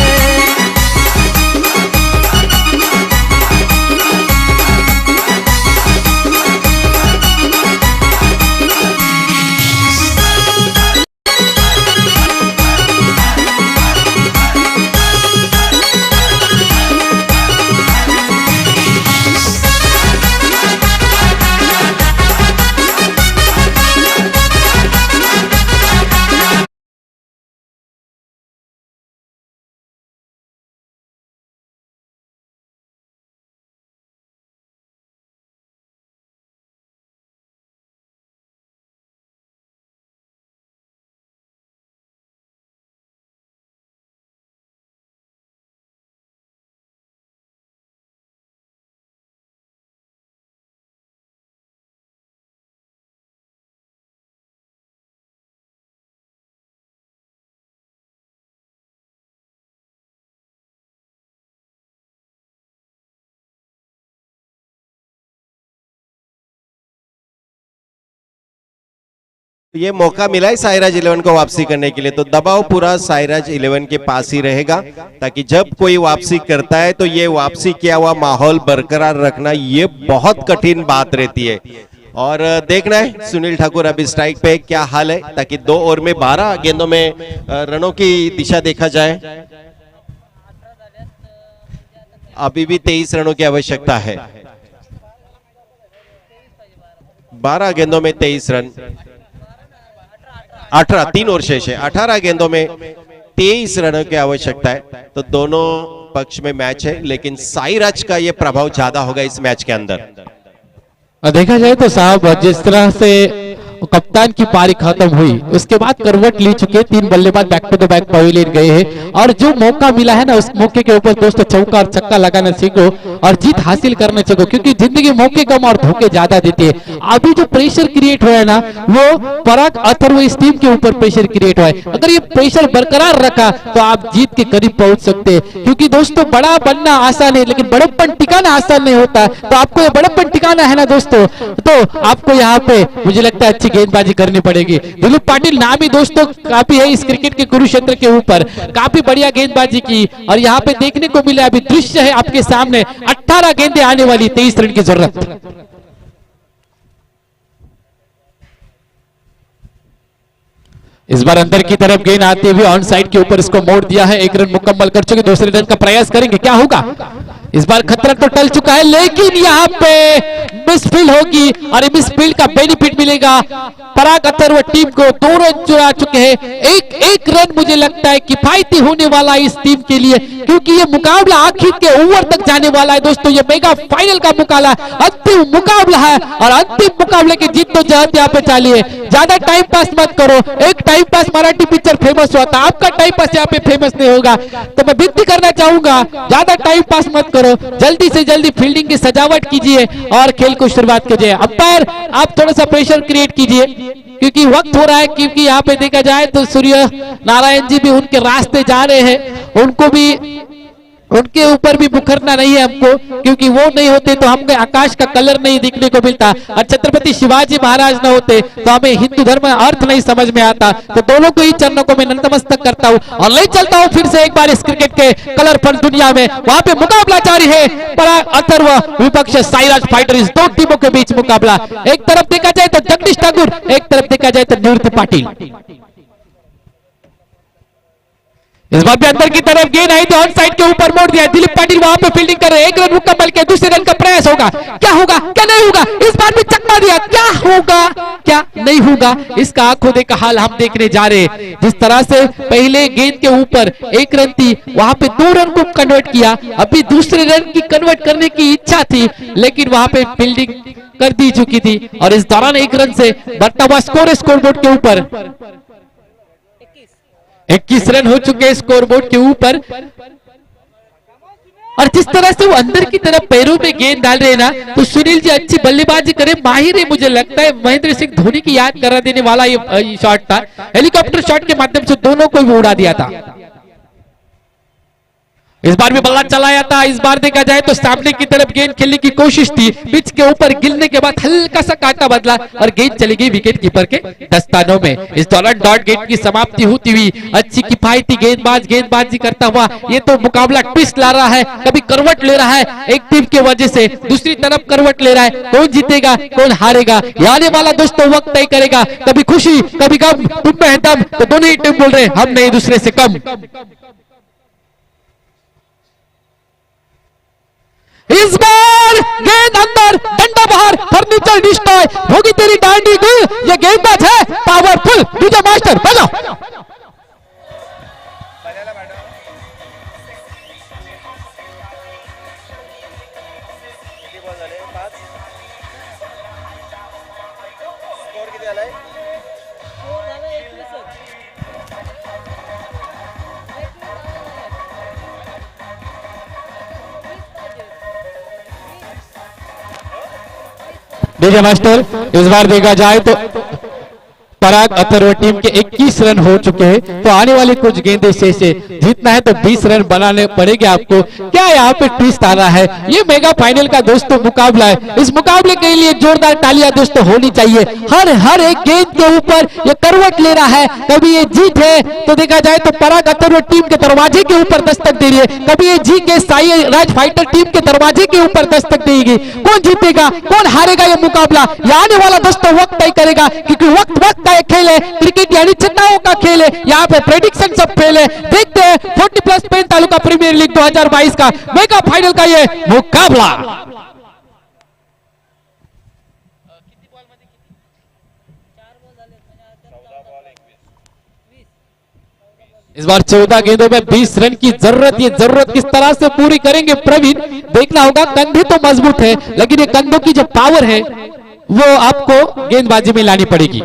ये मौका मिला है साइराज 11 को वापसी करने के लिए, तो दबाव पूरा साइराज 11 के पास ही रहेगा ताकि जब कोई वापसी करता है तो ये वापसी किया हुआ माहौल बरकरार रखना ये बहुत कठिन बात रहती है। और देखना है सुनील ठाकुर अभी स्ट्राइक पे क्या हाल है, ताकि 2 ओवर में 12 गेंदों में रनों की दिशा देखा जाए। अभी भी 23 रनों की आवश्यकता है, 12 गेंदों में 23 रन, 18 3 ओवर शेष है, 18 गेंदों में 23 रनों की आवश्यकता है। तो दोनों पक्ष में मैच है, लेकिन साईराज का ये प्रभाव ज्यादा होगा इस मैच के अंदर। देखा जाए तो साहब जिस तरह से कप्तान की पारी खत्म हुई उसके बाद करवट ले चुके 3 बल्लेबाज back to the back pavilion गए हैं और जो मौका मिला है ना उस मौके के ऊपर दोस्तों चौका और छक्का लगाना सीखो और जीत हासिल करना सीखो, क्योंकि जिंदगी मौके कम और धोखे ज्यादा देती है। अभी जो प्रेशर क्रिएट हुआ है ना वो पराग अथर्व इस टीम के ऊपर प्रेशर क्रिएट हुआ है। अगर ये प्रेशर बरकरार रखा तो आप जीत के करीब पहुंच सकते हैं, क्योंकि दोस्तों बड़ा बनना आसान है लेकिन बड़प्पन टिकाना आसान नहीं होता। तो आपको ये बड़प्पन टिकाना है ना दोस्तों, तो आपको यहाँ पे मुझे लगता है अच्छी गेंदबाजी करनी पड़ेगी। दिलीप पाटिल नाम ही दोस्तों काफी है इस क्रिकेट के कुरुक्षेत्र के ऊपर, काफी बढ़िया गेंदबाजी की और यहाँ पे देखने को मिला अभी दृश्य है आपके सामने 18 गेंदें आने वाली 23 रन की जरूरत। इस बार अंदर की तरफ गेंद आते हुए ऑन साइड के ऊपर इसको मोड़ दिया है, 1 रन मुकम्मल कर चुके, दूसरे रन का प्रयास करेंगे, क्या होगा? इस बार खतरा तो टल चुका है लेकिन यहाँ पे मिसफील्ड होगी और मिसफील्ड का बेनिफिट मिलेगा पराग अथर्व टीम को। 2 रन चुरा चुके हैं, एक रन मुझे लगता है किफायती होने वाला है इस टीम के लिए, क्योंकि ये मुकाबला आखिर के ओवर तक जाने वाला है दोस्तों। ये मेगा फाइनल का मुकाबला अंतिम मुकाबला है और अंतिम मुकाबले की जीत तो जहत यहाँ पे चाली है। ज्यादा टाइम पास मत करो, एक time pass Marathi picture famous हुआ था, आपका टाइम पास यहाँ पे फेमस नहीं होगा। तो मैं विनती करना चाहूंगा ज्यादा टाइम पास मत करो, जल्दी से जल्दी फील्डिंग की सजावट कीजिए और खेल को शुरुआत कीजिए। अंपायर आप थोड़ा सा प्रेशर क्रिएट कीजिए क्योंकि वक्त हो रहा है, क्योंकि यहाँ पे देखा जाए तो सूर्य नारायण जी भी उनके रास्ते जा रहे हैं, उनको भी उनके ऊपर भी मुखरना नहीं है हमको, क्योंकि वो नहीं होते तो हमें आकाश का कलर नहीं दिखने को मिलता और छत्रपति शिवाजी महाराज न होते तो हमें हिंदू धर्म अर्थ नहीं समझ में आता। तो दोनों को ही चरणों को मैं नतमस्तक करता हूँ और ले चलता हूँ फिर से एक बार इस क्रिकेट के कलरफुल दुनिया में। वहां पे मुकाबला जारी है, पराग अथर्व विपक्ष साईराज फाइटर, इस 2 टीमों के बीच मुकाबला। एक तरफ देखा जाए तो जगदीश ठाकुर, एक तरफ देखा जाए तो निवृत्त पाटिल। इस बार भी अंदर की तरफ गेंद आई तो ऑन साइड के ऊपर मोड़ दिया, दिलीप पाटिल वहां पे फील्डिंग कर रहे हैं, 1 रन मुकम्मल किया, दूसरे रन का प्रयास होगा, क्या होगा क्या नहीं होगा? इस बार भी चकमा दिया, क्या होगा क्या नहीं होगा इसका आंखों देखा हाल हम देखने जा रहे हैं। जिस तरह से पहले गेंद के ऊपर 1 रन थी वहां पे 2 रन को कन्वर्ट किया, अभी दूसरे रन की कन्वर्ट करने की इच्छा थी लेकिन वहां पे फील्डिंग कर दी चुकी थी और इस दौरान 1 रन से बढ़ता हुआ स्कोरबोर्ड के ऊपर 21 रन हो चुके स्कोरबोर्ड के ऊपर। और जिस तरह से वो अंदर की तरफ पैरों में गेंद डाल रहे हैं ना तो सुनील जी अच्छी बल्लेबाजी करे, माहिर है। मुझे लगता है महेंद्र सिंह धोनी की याद करा देने वाला ये शॉट था, हेलीकॉप्टर शॉट के माध्यम से दोनों को भी उड़ा दिया था। इस बार भी बल्ला चलाया था, इस बार देखा जाए तो सामने की तरफ गेंद खेलने की कोशिश थी, पिच के ऊपर गिरने के बाद हल्का सा काटा बदला और गेंद चली गई विकेट कीपर के दस्तानों में। इस दौरान डॉट गेंद की समाप्ति होती हुई अच्छी किफायती गेंदबाजी करता हुआ ये तो मुकाबला ट्विस्ट ला रहा है, कभी करवट ले रहा है एक टीम की वजह से, दूसरी तरफ करवट ले रहा है। कौन जीतेगा कौन हारेगा ये आने वाला दोस्तों वक्त तय करेगा। कभी खुशी कभी गम, तुम में है दम, तो दोनों ही टीम बोल रहे हम नहीं दूसरे से कम। इस बार गेंद अंदर, डंडा बाहर, फर्नीचर डिस्ट्रॉय होगी तेरी डांडी गुल, ये गेंदबाज है पावरफुल। डीजे मास्टर बजाओ। डीजे मास्टर इस बार देखा जाए तो पराग अथर्व टीम के 21 रन हो चुके हैं, तो आने वाली कुछ गेंदें से जीतना है तो 20 रन बनाने पड़ेंगे आपको। क्या यहाँ पे ट्विस्ट आ रहा है, ये मेगा फाइनल का दोस्तों मुकाबला है। इस मुकाबले के लिए जोरदार तालियां दोस्तों होनी चाहिए। हर एक गेंद के ऊपर ये करवट ले रहा है, कभी ये जीत है तो देखा जाए तो पराग अथर्व टीम के दरवाजे के ऊपर दस्तक दे रही है, कभी ये जी के साईराज फाइटर टीम के दरवाजे के ऊपर दस्तक देगी। कौन जीतेगा कौन हारेगा ये मुकाबला ये आने वाला दोस्तों वक्त तय करेगा, क्योंकि वक्त का खेल है, क्रिकेट यानी चिन्हों का खेल है, यहाँ पे प्रेडिक्शन सब फेल है। देखते हैं 40+ पेन तालुका प्रीमियर लीग 2022 का मेगा फाइनल का ये मुकाबला। इस बार 14 गेंदों में 20 रन की जरूरत। ये जरूरत किस तरह से पूरी करेंगे प्रवीण, देखना होगा। कंधे तो मजबूत है, लेकिन ये कंधों की जो पावर है वो आपको गेंदबाजी में लानी पड़ेगी।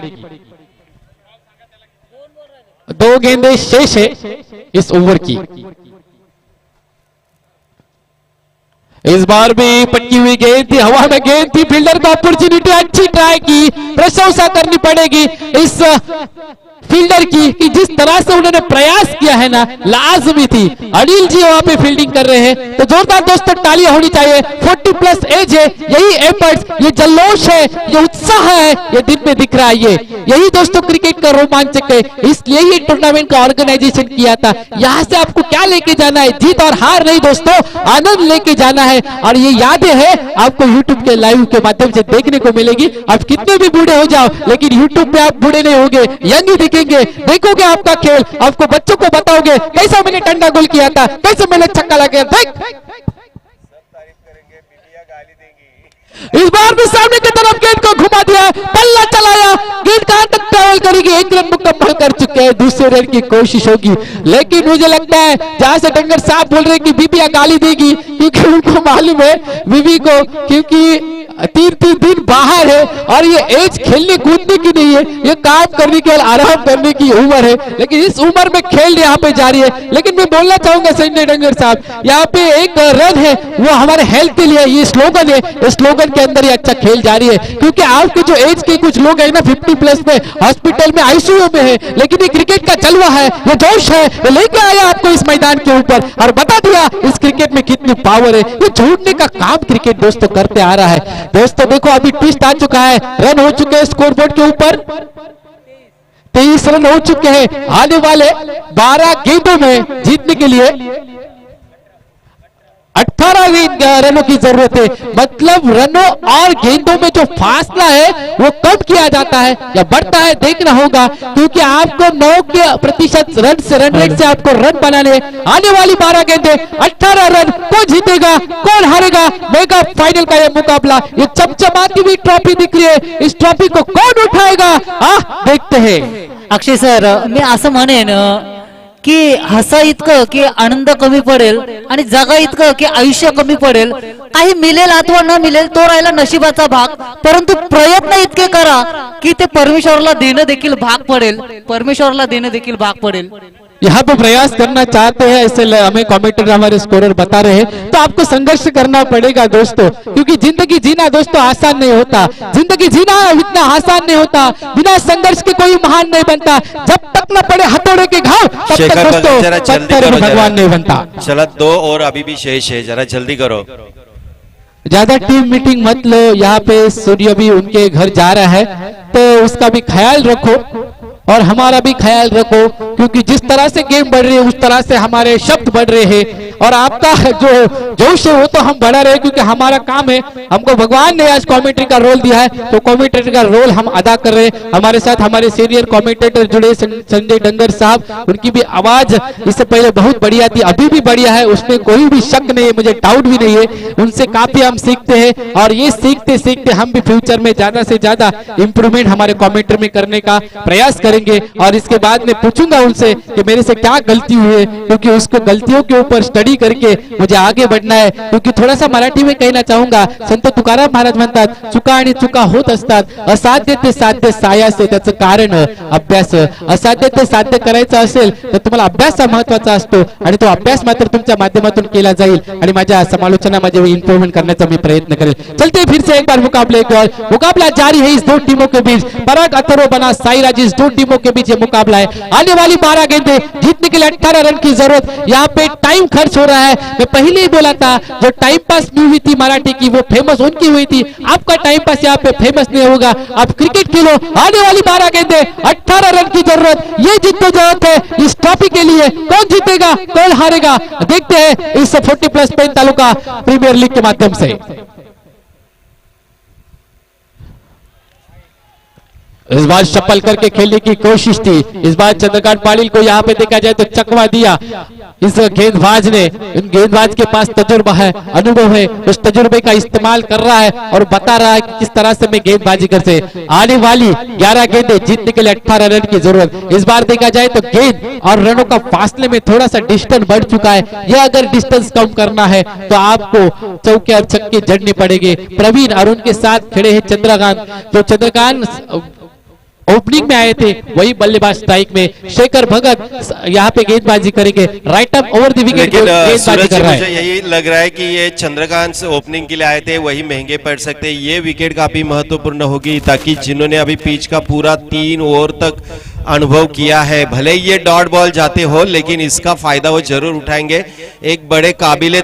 2 गेंदें शेष है इस ओवर की। इस बार भी पटकी हुई गेंद थी, हवा में गेंद थी, फील्डर को अपॉर्चुनिटी अच्छी ट्राई की, प्रशंसा करनी पड़ेगी इस फील्डर की कि जिस तरह से उन्होंने प्रयास किया है ना, लाजमी थी। अनिल जी वहां पे फील्डिंग कर रहे हैं, तो जोरदार दोस्तों तालियां होनी चाहिए। 40+ एज है, यही एफर्ट्स, ये जल्लोश है, ये उत्साह है, ये दिन में दिख रहा है। ये यही दोस्तों क्रिकेट का रोमांचक है, इसलिए ये टूर्नामेंट का ऑर्गेनाइजेशन किया था। यहाँ से आपको क्या लेके जाना है? जीत और हार नहीं दोस्तों, आनंद लेके जाना है। और ये यादें हैं आपको यूट्यूब के लाइव के माध्यम से देखने को मिलेगी। आप कितने भी बूढ़े हो जाओ, लेकिन यूट्यूब पे आप बूढ़े नहीं होगे, यंग ही दिखेंगे। देखोगे आपका खेल, आपको बच्चों को बताओगे कैसा मैंने डंडा गोल किया था, कैसे मैंने छक्का लगाया। देख इस बार भी सामने की तरफ गेंद को घुमा दिया, पल्ला चलाया, गेंद कहां तक ट्रैवल करेगी? 1 रन मुकम्मल कर चुके हैं, दूसरे रन की कोशिश होगी। लेकिन मुझे लगता है जहां से डंगर साहब बोल रहे हैं कि बीबिया गाली देगी, क्योंकि उनको मालूम है बीबी को, क्योंकि 3 दिन बाहर है और ये एज खेलने कूदने की नहीं है, ये काम करने की, आराम करने की उम्र है। लेकिन इस उम्र में खेल यहाँ पे जारी है। लेकिन मैं बोलना चाहूंगा संजय डंगर साहब, यहाँ पे एक रन है वो हमारे हेल्थ के लिए, ये स्लोगन है, इस स्लोगन के अंदर ये अच्छा खेल जारी है। क्योंकि आपके जो एज के कुछ लोग हैं ना 50+ में हॉस्पिटल में आईसीयू में है, लेकिन ये क्रिकेट का जलवा है, ये जोश है, ये लेके आया आपको इस मैदान के ऊपर और बता दिया इस क्रिकेट में कितनी पावर है। ये झूठने का काम क्रिकेट दोस्तों करते आ रहा है। दोस्तों देखो अभी ट्विस्ट आ चुका है, रन हो चुके हैं स्कोरबोर्ड के ऊपर 23 रन हो चुके हैं। आने वाले 12 गेंदों में जीतने के लिए 18 रनों की जरूरत है। मतलब रनों और गेंदों में जो फासला है वो कम किया जाता है या बढ़ता है, देखना होगा। क्योंकि आपको 9% रन से, रन रेट से आपको रन बनाने। आने वाली 12 गेंदें 18 रन, कौन जीतेगा कौन हारेगा? मेगा फाइनल का ये मुकाबला, ये चमचमाती हुई ट्रॉफी दिख रही है, इस ट्रॉफी को कौन उठाएगा? देखते हैं। अक्षय सर, मी असं म्हणेन की हसा इतकं की आनंद कमी पडेल आणि जगा इतकं की आयुष्य कमी पडेल। काही मिळेल अथवा न मिळेल तो राहिला नशिबाचा भाग, परंतु प्रयत्न इतके करा की ते परमेश्वराला देणं देखील भाग पडेल, परमेश्वराला देणं देखील भाग पडेल। यहाँ पे प्रयास करना चाहते हैं, ऐसे हमें कमेंटेटर हमारे स्कोरर बता रहे हैं। तो आपको संघर्ष करना पड़ेगा दोस्तों, क्योंकि जिंदगी जीना दोस्तों आसान नहीं होता। जिंदगी जीना इतना आसान नहीं होता, बिना संघर्ष के कोई महान नहीं बनता। जब तक न पड़े हथौड़े के घाव तब तक दोस्तों पत्थर भी भगवान नहीं बनता। चला 2 और अभी भी शेष है, जरा जल्दी करो। ज्यादा टीम मीटिंग मत लो, यहाँ पे सूर्य भी उनके घर जा रहा है, तो उसका भी ख्याल रखो और हमारा भी ख्याल रखो। क्योंकि जिस तरह से गेम बढ़ रही है उस तरह से हमारे शब्द बढ़ रहे हैं और आपका जो जोश है वो तो हम बढ़ा रहे हैं, क्योंकि हमारा काम है। हमको भगवान ने आज कमेंट्री का रोल दिया है, तो कमेंट्री का रोल हम अदा कर रहे हैं। हमारे साथ हमारे सीनियर कमेंटेटर जुड़े संजय डंगर साहब, उनकी भी आवाज इससे पहले बहुत बढ़िया थी, अभी भी बढ़िया है, उसमें कोई भी शक नहीं है, मुझे डाउट भी नहीं है। उनसे काफी हम सीखते हैं और ये सीखते सीखते हम भी फ्यूचर में ज्यादा से ज्यादा इंप्रूवमेंट हमारे कमेंट्री में करने का प्रयास करेंगे। और इसके बाद मैं पूछूंगा उनसे कि मेरे से क्या गलती हुई है, क्योंकि उसको गलतियों के ऊपर स्टडी करके मुझे आगे बढ़ना है। क्योंकि थोड़ा सा मराठी में कहना चाहूंगा, संत तुकाराम महाराज म्हणतात, चुका आणि चुका होत असतात, असाध्य ते साध्य सायासे, त्याचं कारण अभ्यास। असाध्य ते साध्य करायचं असेल तर तुम्हाला अभ्यास महत्वाचा असतो आणि तो अभ्यास मात्र तुमच्या माध्यमातून केला जाईल आणि माझ्या समालोचनामध्ये इम्प्रूवमेंट करण्याचा मी प्रयत्न करेल। चलते फिर से एक बार मुकाबले की ओर, मुकाबला जारी है इस 2 टीमों के बीच। पराग अथर्व बना साईराज, इस 2 टीमों के बीच ये मुकाबला है। आने वाली 12 गेंदें जीतने के लिए 18 रन की जरूरत। यहाँ पे टाइम खर्च हो रहा है, मैं पहले ही बोला था, जो टाइम पास में हुई थी मराठी की वो फेमस उनकी हुई थी। आपका टाइम पास यहाँ पे फेमस नहीं होगा, आप क्रिकेट खेलो। आने वाली 12 गेंदें 18 रन की जरूरत, ये जिद्दोजहद है इस ट्रॉफी के लिए। कौन जीतेगा कौन हारेगा देखते हैं इस 40+ पेन तालुका प्रीमियर लीग के माध्यम से। इस बार शपल करके खेलने की कोशिश थी, इस बार चंद्रकांत पाटिल को यहाँ पे देखा जाए तो चकवा दिया। इस गेंदबाज ने, इन गेंदबाज के पास तजुर्बा है, अनुभव है, उस तजुर्बे का इस्तेमाल कर रहा है और बता रहा है कि किस तरह से मैं गेंदबाजी कर से आने वाली 11 गेंदें जीतने के लिए 18 रन की जरूरत। इस बार देखा जाए तो गेंद और रनों का फासले में थोड़ा सा डिस्टेंस बढ़ चुका है। यह अगर डिस्टेंस कम करना है तो आपको चौके और छक्के जड़ने पड़ेंगे। प्रवीण और उनके साथ खड़े हैं चंद्रकांत, जो चंद्रकांत ओपनिंग में आए थे वही बल्लेबाज स्ट्राइक में। शेखर भगत यहाँ पे गेंदबाजी करेंगे, right up over the wicket लेकिन गेंदबाजी सूरज कर रहा मुझे है। यही लग रहा है कि ये चंद्रकांत ओपनिंग के लिए आए थे वही महंगे पड़ सकते हैं। ये विकेट काफी महत्वपूर्ण होगी ताकि जिन्होंने अभी पिच का पूरा 3 ओवर तक अनुभव किया है, भले ही ये डॉट बॉल जाते हो लेकिन इसका फायदा वो जरूर उठाएंगे। एक बड़े काबिले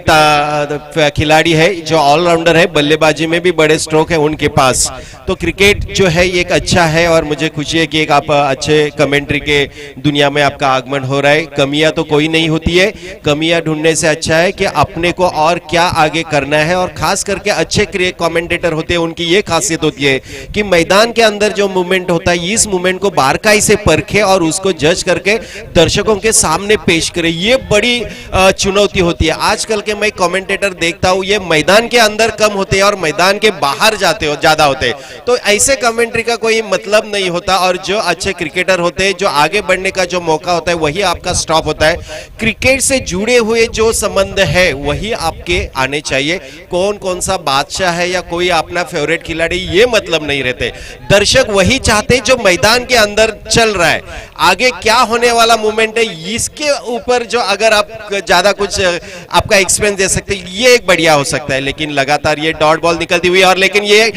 खिलाड़ी है जो ऑलराउंडर है, बल्लेबाजी में भी बड़े स्ट्रोक है उनके पास। तो क्रिकेट जो है ये एक अच्छा है और मुझे खुशी है कि एक आप अच्छे कमेंट्री के दुनिया में आपका आगमन हो रहा है। कमियां तो कोई नहीं होती है, कमियां ढूंढने से अच्छा है कि अपने को और क्या आगे करना है। और खास करके अच्छे कमेंटेटर होते हैं उनकी ये खासियत होती है कि मैदान के अंदर जो मूवमेंट होता है इस मूवमेंट को बारकाई से परखे और उसको जज करके दर्शकों के सामने पेश करे। ये बड़ी चुनौती होती है। आजकल के मैं कमेंटेटर देखता हूं ये मैदान के अंदर कम होते हैं और मैदान के बाहर जाते हो ज्यादा होते हैं, तो ऐसे कमेंट्री का कोई मतलब नहीं होता। और जो अच्छे क्रिकेटर होते हैं, जो आगे बढ़ने का जो मौका होता है वही आपका स्टॉप होता है। क्रिकेट से जुड़े हुए जो संबंध है वही आपके आने चाहिए। कौन कौन सा बादशाह है या कोई अपना फेवरेट खिलाड़ी ये मतलब नहीं रहते। दर्शक वही चाहते जो मैदान के अंदर चल रहा है, आगे क्या होने वाला मूवमेंट है इसके ऊपर जो अगर आप ज्यादा कुछ आपका एक्सपीरियंस दे सकते ये एक बढ़िया हो सकता है। लेकिन लगातार ये डॉट बॉल निकलती हुई और लेकिन ये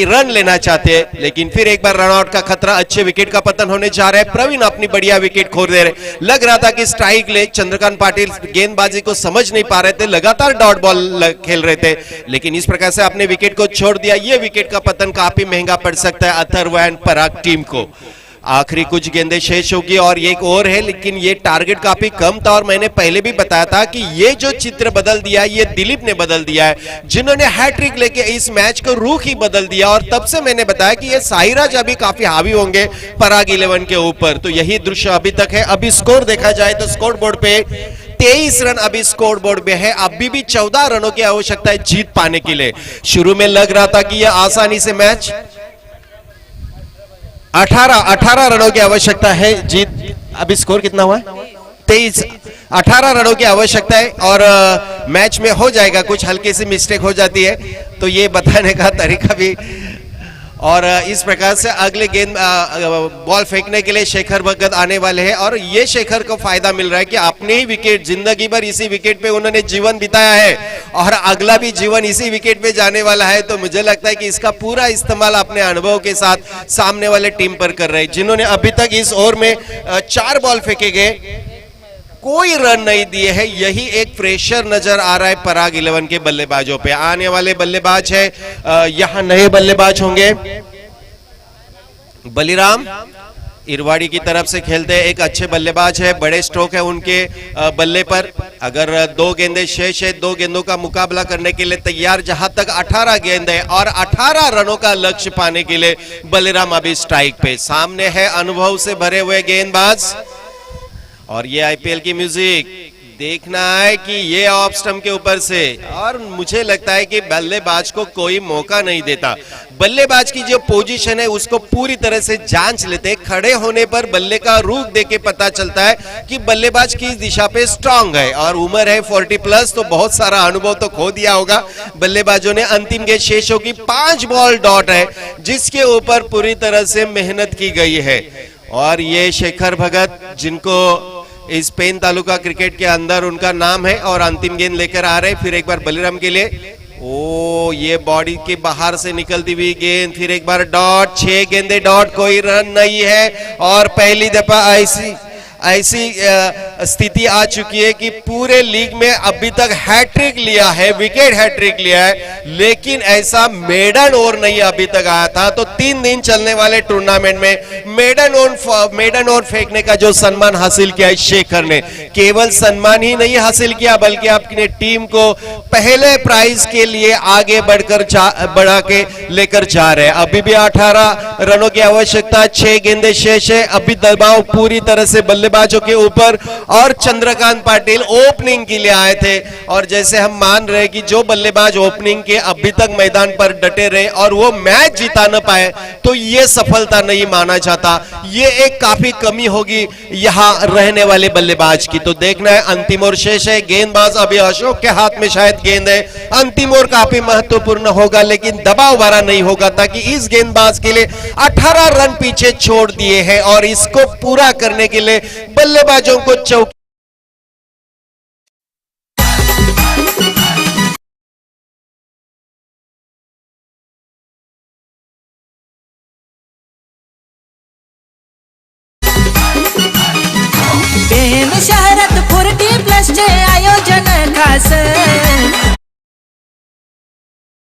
रन लेना चाहते हैं, लेकिन फिर एक बार रन आउट का खतरा, अच्छे विकेट का पतन होने जा रहा है। प्रवीण अपनी बढ़िया विकेट खो दे रहे, लग रहा था कि स्ट्राइक ले। चंद्रकांत पाटिल गेंदबाजी को समझ नहीं पा रहे थे, लगातार डॉट बॉल खेल रहे थे, लेकिन इस प्रकार से अपने विकेट को छोड़ दिया। ये विकेट का पतन काफी महंगा पड़ सकता है अथर्व एंड पराग टीम को। आखिरी कुछ गेंदें शेष होगी और एक और है, लेकिन ये टारगेट काफी कम था। और मैंने पहले भी बताया था कि ये जो चित्र बदल दिया ये दिलीप ने बदल दिया है, जिन्होंने हैट्रिक लेके इस मैच को रुख ही बदल दिया। और तब से मैंने बताया कि ये साहिराज अभी काफी हावी होंगे पराग 11 के ऊपर। तो यही दृश्य अभी तक है। अभी स्कोर देखा जाए तो स्कोर बोर्ड पे 23 रन अभी स्कोर बोर्ड पे है। अभी भी 14 रनों की आवश्यकता है जीत पाने के लिए। शुरू में लग रहा था कि यह आसानी से मैच 18 रनों की आवश्यकता है जीत। अभी स्कोर कितना हुआ है? 23। 18 रनों की आवश्यकता है और मैच में हो जाएगा। कुछ हल्की सी मिस्टेक हो जाती है तो ये बताने का तरीका भी। और इस प्रकार से अगले गेंद बॉल फेंकने के लिए शेखर भगत आने वाले हैं। और ये शेखर को फायदा मिल रहा है कि अपने ही विकेट, जिंदगी भर इसी विकेट पे उन्होंने जीवन बिताया है और अगला भी जीवन इसी विकेट पे जाने वाला है। तो मुझे लगता है कि इसका पूरा इस्तेमाल अपने अनुभव के साथ सामने वाले टीम पर कर रहे हैं, जिन्होंने अभी तक इस ओवर में 4 बॉल फेंके गए, कोई रन नहीं दिए हैं। यही एक प्रेशर नजर आ रहा है पराग 11 के बल्लेबाजों पे। आने वाले बल्लेबाज है, यहां नए बल्लेबाज होंगे। बलिराम इरवाड़ी की तरफ से खेलते हैं, एक अच्छे बल्लेबाज है, बड़े स्ट्रोक है उनके बल्ले पर। अगर 2 गेंदें शेष है, 2 गेंदों का मुकाबला करने के लिए तैयार। जहां तक 18 गेंद है और 18 रनों का लक्ष्य पाने के लिए बलिराम अभी स्ट्राइक पे। सामने है अनुभव से भरे हुए गेंदबाज और ये आईपीएल की म्यूजिक। देखना है कि ये ऑफ स्टंप के ऊपर से, और मुझे लगता है कि बल्लेबाज को कोई मौका नहीं देता। बल्लेबाज की जो पोजीशन है उसको पूरी तरह से जांच लेते हैं। खड़े होने पर बल्ले का रुख देख के पता चलता है कि बल्लेबाज किस दिशा पे स्ट्रांग है। और उम्र है 40+, तो बहुत सारा अनुभव तो खो दिया होगा बल्लेबाजों ने। अंतिम गेंद शेष होगी, 5 बॉल डॉट है जिसके ऊपर पूरी तरह से मेहनत की गई है। और ये शेखर भगत, जिनको इस पेन तालुका क्रिकेट के अंदर उनका नाम है, और अंतिम गेंद लेकर आ रहे। फिर एक बार बलिराम के लिए, ओ ये बॉडी के बाहर से निकलती हुई गेंद, फिर एक बार डॉट। 6 गेंदे डॉट, कोई रन नहीं है। और पहली दफा ऐसी स्थिति आ चुकी है कि पूरे लीग में अभी तक हैट्रिक लिया है, विकेट हैट्रिक लिया है, लेकिन ऐसा मेडन ओवर नहीं अभी तक आया था। तो 3 दिन चलने वाले टूर्नामेंट में मेडन ओवर फेंकने का जो सम्मान हासिल किया है शेखर ने, केवल सम्मान ही नहीं हासिल किया बल्कि अपनी टीम को पहले प्राइज के लिए आगे बढ़ा के लेकर जा रहे हैं। अभी भी 18 रनों की आवश्यकता, 6 गेंदे शेष है। अभी दबाव पूरी तरह से बल्लेबाज बल्लेबाजों के ऊपर और चंद्रकांत पाटिल ओपनिंग के लिए आए थे। और जैसे हम मान रहे कि जो बल्लेबाज ओपनिंग के अभी तक मैदान पर डटे रहे और वो मैच जिता न पाए तो ये सफलता नहीं माना जाता। ये एक काफी कमी होगी यहाँ रहने वाले बल्लेबाज की। तो देखना है, अंतिम ओवर शेष है। गेंदबाज अभी अशोक के हाथ में शायद गेंद है। अंतिम ओवर काफी महत्वपूर्ण होगा लेकिन दबाव भरा नहीं होगा, ताकि इस गेंदबाज के लिए 18 रन पीछे छोड़ दिए हैं और इसको पूरा करने के लिए बल्लेबाजों को चौकी पेन शहरात 40+ चे आयोजन खास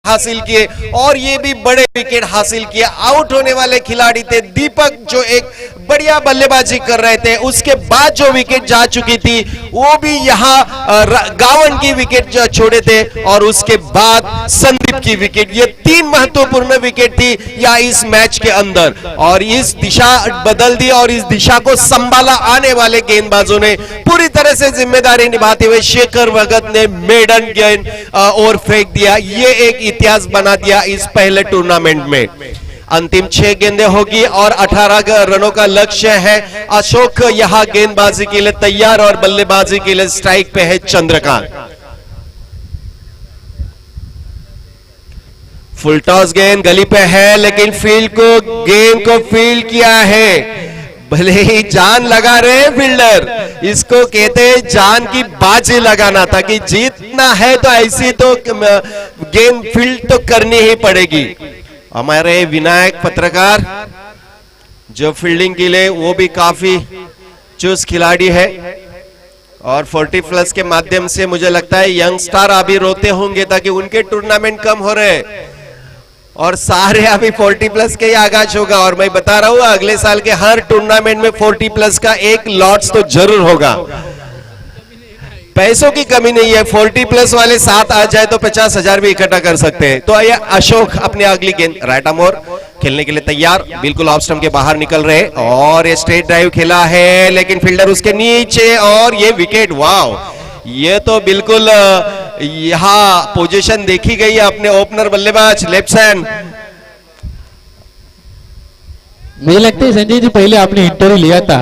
हासिल किए और ये भी बड़े विकेट हासिल किए। आउट होने वाले खिलाड़ी थे दीपक, जो एक बढ़िया बल्लेबाजी कर रहे थे। उसके बाद जो विकेट जा चुकी थी वो भी यहाँ गावन की विकेट छोड़े थे और उसके बाद संदीप की विकेट। ये 3 महत्वपूर्ण विकेट थी या इस मैच के अंदर, और इस दिशा बदल दी और इस दिशा को संभाला आने वाले गेंदबाजों ने। पूरी तरह से जिम्मेदारी निभाते हुए शेखर भगत ने मेडन गेंद और फेंक दिया। ये एक इतिहास बना दिया इस पहले टूर्नामेंट में। अंतिम 6 गेंदें होगी और 18 रनों का लक्ष्य है। अशोक यहां गेंदबाजी के लिए तैयार और बल्लेबाजी के लिए स्ट्राइक पे है चंद्रकांत। फुल टॉस गेंद गली पे है लेकिन गेंद को फील्ड किया है। भले ही जान लगा रहे फील्डर, इसको कहते हैं जान की बाजी लगाना। ताकि जीतना है तो ऐसी तो गेंद फील्ड तो करनी ही पड़ेगी। हमारे विनायक पत्रकार जो फील्डिंग के लिए वो भी काफी चुस्त खिलाड़ी है और 40+ के माध्यम से मुझे लगता है यंग स्टार अभी रोते होंगे ताकि उनके टूर्नामेंट कम हो रहे और सारे अभी 40+ के ही आगाज होगा। और मैं बता रहा हूं अगले साल के हर टूर्नामेंट में 40+ का एक लॉट्स तो जरूर होगा। पैसों की कमी नहीं है, 40+ वाले 7 आ जाए तो 50,000 भी इकट्ठा कर सकते हैं। तो ये अशोक अपने अगली गेंद राइट आर्म ओवर खेलने के लिए तैयार, बिल्कुल ऑफ स्टंप के बाहर निकल रहे और ये स्ट्रेट ड्राइव खेला है लेकिन फील्डर उसके नीचे और ये विकेट। वाव, ये तो बिल्कुल यहां पोजीशन देखी गई है अपने ओपनर बल्लेबाज लेफ्ट हैंड। मुझे लगता है संजय जी पहले आपने इंटरव्यू लिया था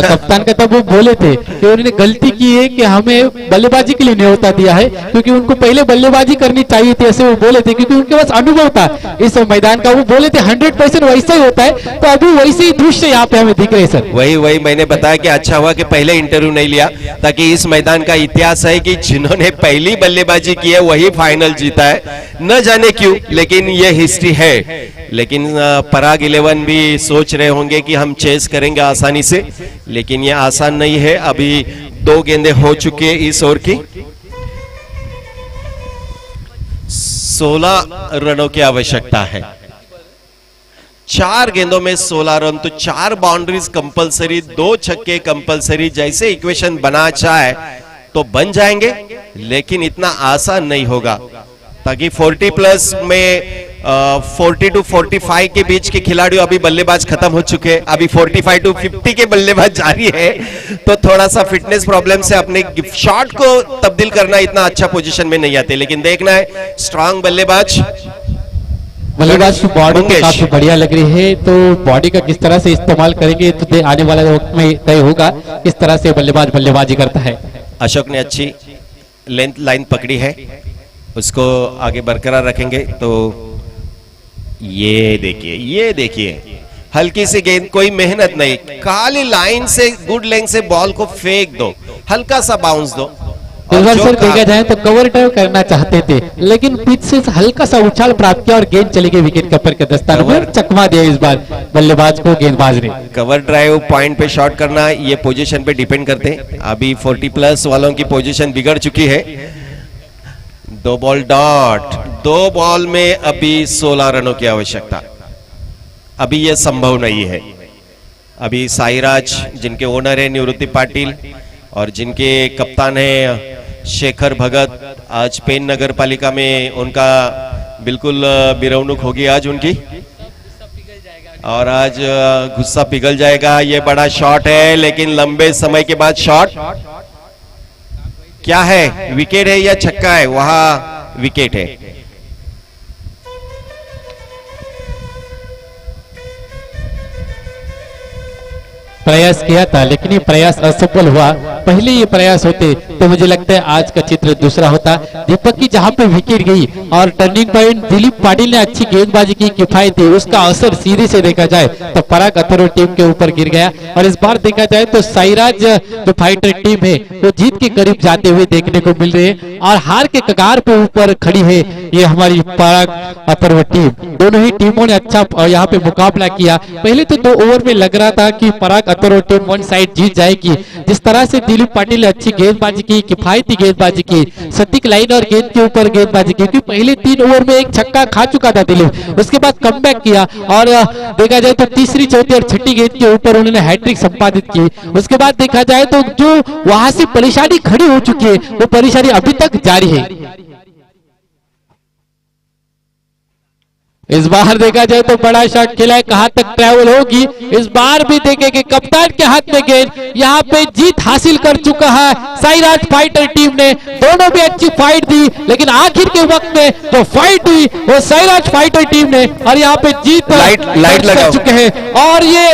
कप्तान का, तब वो बोले थे कि उन्होंने गलती की है कि हमें बल्लेबाजी के लिए न्योता दिया है क्योंकि उनको पहले बल्लेबाजी करनी चाहिए थी, ऐसे वो बोले थे क्योंकि उनके पास अनुभव था इस मैदान का। वो बोले थे 100% वैसा ही होता है, तो अभी वैसे ही दृश्य यहाँ पे हमें दिख रहे हैं सर। वही मैंने बताया कि अच्छा हुआ कि पहले इंटरव्यू नहीं लिया, ताकि इस मैदान का इतिहास है कि जिन्होंने पहली बल्लेबाजी की है वही फाइनल जीता है। न जाने क्यों, लेकिन ये हिस्ट्री है। लेकिन पराग 11 भी सोच रहे होंगे कि हम चेस करेंगे आसानी से, लेकिन ये आसान नहीं है। अभी 2 गेंदें हो चुकी है इस ओवर की। 16 रनों की आवश्यकता है, 4 गेंदों में 16 रन, तो 4 बाउंड्रीज कंपलसरी, 2 छक्के कंपलसरी। जैसे इक्वेशन बना चाहे तो बन जाएंगे, लेकिन इतना आसान नहीं होगा। ताकि 40+ में 40 to 45 के बीच के खिलाड़ी अभी बल्लेबाज खत्म हो चुके हैं। अभी 45 to 50 के बल्लेबाज जारी है, तो थोड़ा सा फिटनेस प्रॉब्लम से अपने शॉट को तब्दील करना इतना अच्छा पोजीशन में नहीं आते। लेकिन देखना है स्ट्रांग बल्लेबाज की बॉडी काफी बढ़िया लग रही है, तो बॉडी का किस तरह से इस्तेमाल करेंगे तो आने वाले वक्त में तय होगा किस तरह से बल्लेबाजी करता है। अशोक ने अच्छी लेंथ लाइन पकड़ी है, उसको आगे बरकरार रखेंगे। तो ये देखिए हल्की सी गेंद, कोई मेहनत नहीं, खाली लाइन से गुड लेंथ से बॉल को फेंक दो, हल्का सा बाउंस दो। सर देखा जाए तो कवर ड्राइव करना चाहते थे लेकिन पिच से हल्का सा उछाल प्राप्त किया और गेंद चली गई विकेट कीपर के दस्ताने में, चकमा दिया इस बार बल्लेबाज को गेंदबाज ने। कवर ड्राइव पॉइंट पे शॉट करना, ये पोजीशन पे डिपेंड करते हैं। अभी 40+ वालों की पोजीशन बिगड़ चुकी है। 2 बॉल डॉट, 2 बॉल में अभी 16 रनों की आवश्यकता। अभी यह संभव नहीं है। अभी साईराज जिनके ओनर है निवृत्ति पाटिल और जिनके कप्तान है शेखर भगत, आज पेन नगर पालिका में उनका बिल्कुल बिरौनुक होगी आज उनकी। और आज गुस्सा पिघल जाएगा। ये बड़ा शॉट है लेकिन लंबे समय के बाद शॉट क्या है, विकेट है या छक्का है? वहां विकेट है। प्रयास किया था लेकिन ये प्रयास असफल हुआ। पहले ये प्रयास होते तो मुझे लगता है आज का चित्र दूसरा होता। दीपक की जहां पे विकेट गई और टर्निंग पॉइंट दिलीप पाटिल ने अच्छी गेंदबाजी की, किफायती, उसका असर सीधे से देखा जाए तो पराग अथर्व टीम के ऊपर गिर गया। और इस बार देखा जाए तो साईराज जो फाइटर टीम है वो जीत के करीब जाते हुए देखने को मिल रहे हैं और हार के कगार पे ऊपर खड़ी है ये हमारी पराग अथर्व टीम। दोनों ही टीमों ने अच्छा यहाँ पे मुकाबला किया। पहले तो 2 ओवर में लग रहा था कि पराग अथर्व टीम वन साइड जीत जाएगी। जिस तरह से दिलीप पाटिल ने अच्छी गेंदबाजी की, किफायती गेंदबाजी की, सटीक लाइन और गेंद के ऊपर गेंदबाजी की, क्योंकि पहले 3 ओवर में एक छक्का खा चुका था दिलीप, उसके बाद कमबैक किया और देखा जाए तो तीसरी, चौथी और छठी गेंद के ऊपर उन्होंने हैट्रिक संपादित की। उसके बाद देखा जाए तो जो वहां से परेशानी खड़ी हो चुकी है वो परेशानी अभी तक जारी है। इस बार देखा जाए तो बड़ा शॉट खेला है, कहां तक ट्रैवल होगी। इस बार भी देखे कि कप्तान के हाथ में गेंद, यहां पे जीत हासिल कर चुका है साईराज फाइटर टीम ने। दोनों भी अच्छी फाइट दी लेकिन आखिर के वक्त में जो फाइट हुई वो साईराज फाइटर टीम ने और यहां पे जीत लाइट कर चुके हैं। और ये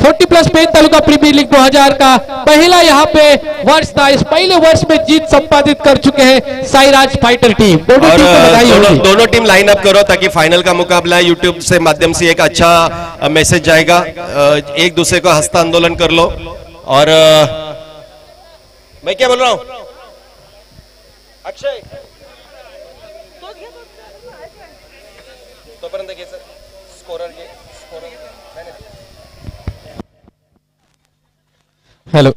40+ पेन तालुका प्रीमियर लीग 2000 का पहला यहाँ पे वर्ष था। इस पहले वर्ष में जीत संपादित कर चुके हैं साईराज फाइटर टीम। दोनों टीम को बधाई होगी। दोनों टीम लाइन अप करो ताकि फाइनल का मुकाबला यूट्यूब से माध्यम से एक अच्छा मैसेज जाएगा। एक दूसरे को हस्ता आंदोलन कर लो। और मैं क्या बोल रहा हूं अक्षय तोपर्यंत घे सर स्कोरर घे हॅलो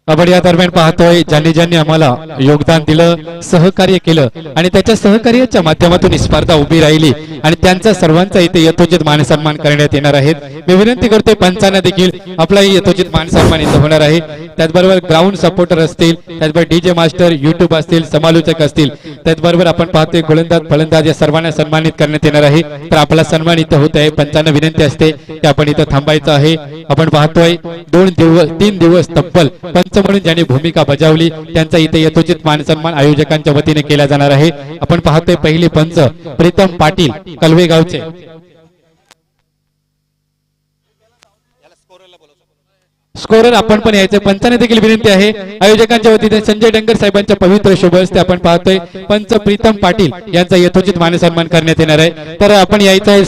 आपण या दरम्यान पाहतोय ज्यांनी ज्यांनी आम्हाला योगदान दिलं, सहकार्य केलं आणि त्याच्या सहकार्याच्या माध्यमातून ही स्पर्धा उभी राहिली आणि त्यांचा सर्वांचा इथे यथोचित मानसन्मान करण्यात येणार आहे। मी विनंती करतोय पंचांना देखील आपलाही यथोचित मानसन्मान इथं होणार आहे। त्याचबरोबर ग्राउंड सपोर्टर असतील, त्याचबरोबर डीजे मास्टर, युट्यूब असतील, समालोचक असतील, त्याचबरोबर आपण पाहतोय गोलंदाज फलंदाज या सर्वांना सन्मानित करण्यात येणार आहे। तर आपला सन्मान इथं होत आहे। पंचांना विनंती असते की आपण इथं थांबायचं आहे। आपण पाहतोय 3 दिवस तब्बल पंच म्हणून ज्यांनी भूमिका बजावली त्यांचा इथे यथोचित मानसन्मान आयोजकांच्या वतीने केला जाणार आहे। आपण पाहतोय पहिली पंच प्रीतम पाटील कलवे गावचे। स्कोरर आपण पण यायचे। पंचाने देखील विनंती आहे आयोजकांच्या वतीने संजय डंगर साहेबांच्या पवित्र शुभ हस्ते आपण पाहतोय पंच प्रीतम पाटील यांचा यथोचित मानसन्मान करण्यात येणार आहे। तर आपण यायचं आहे।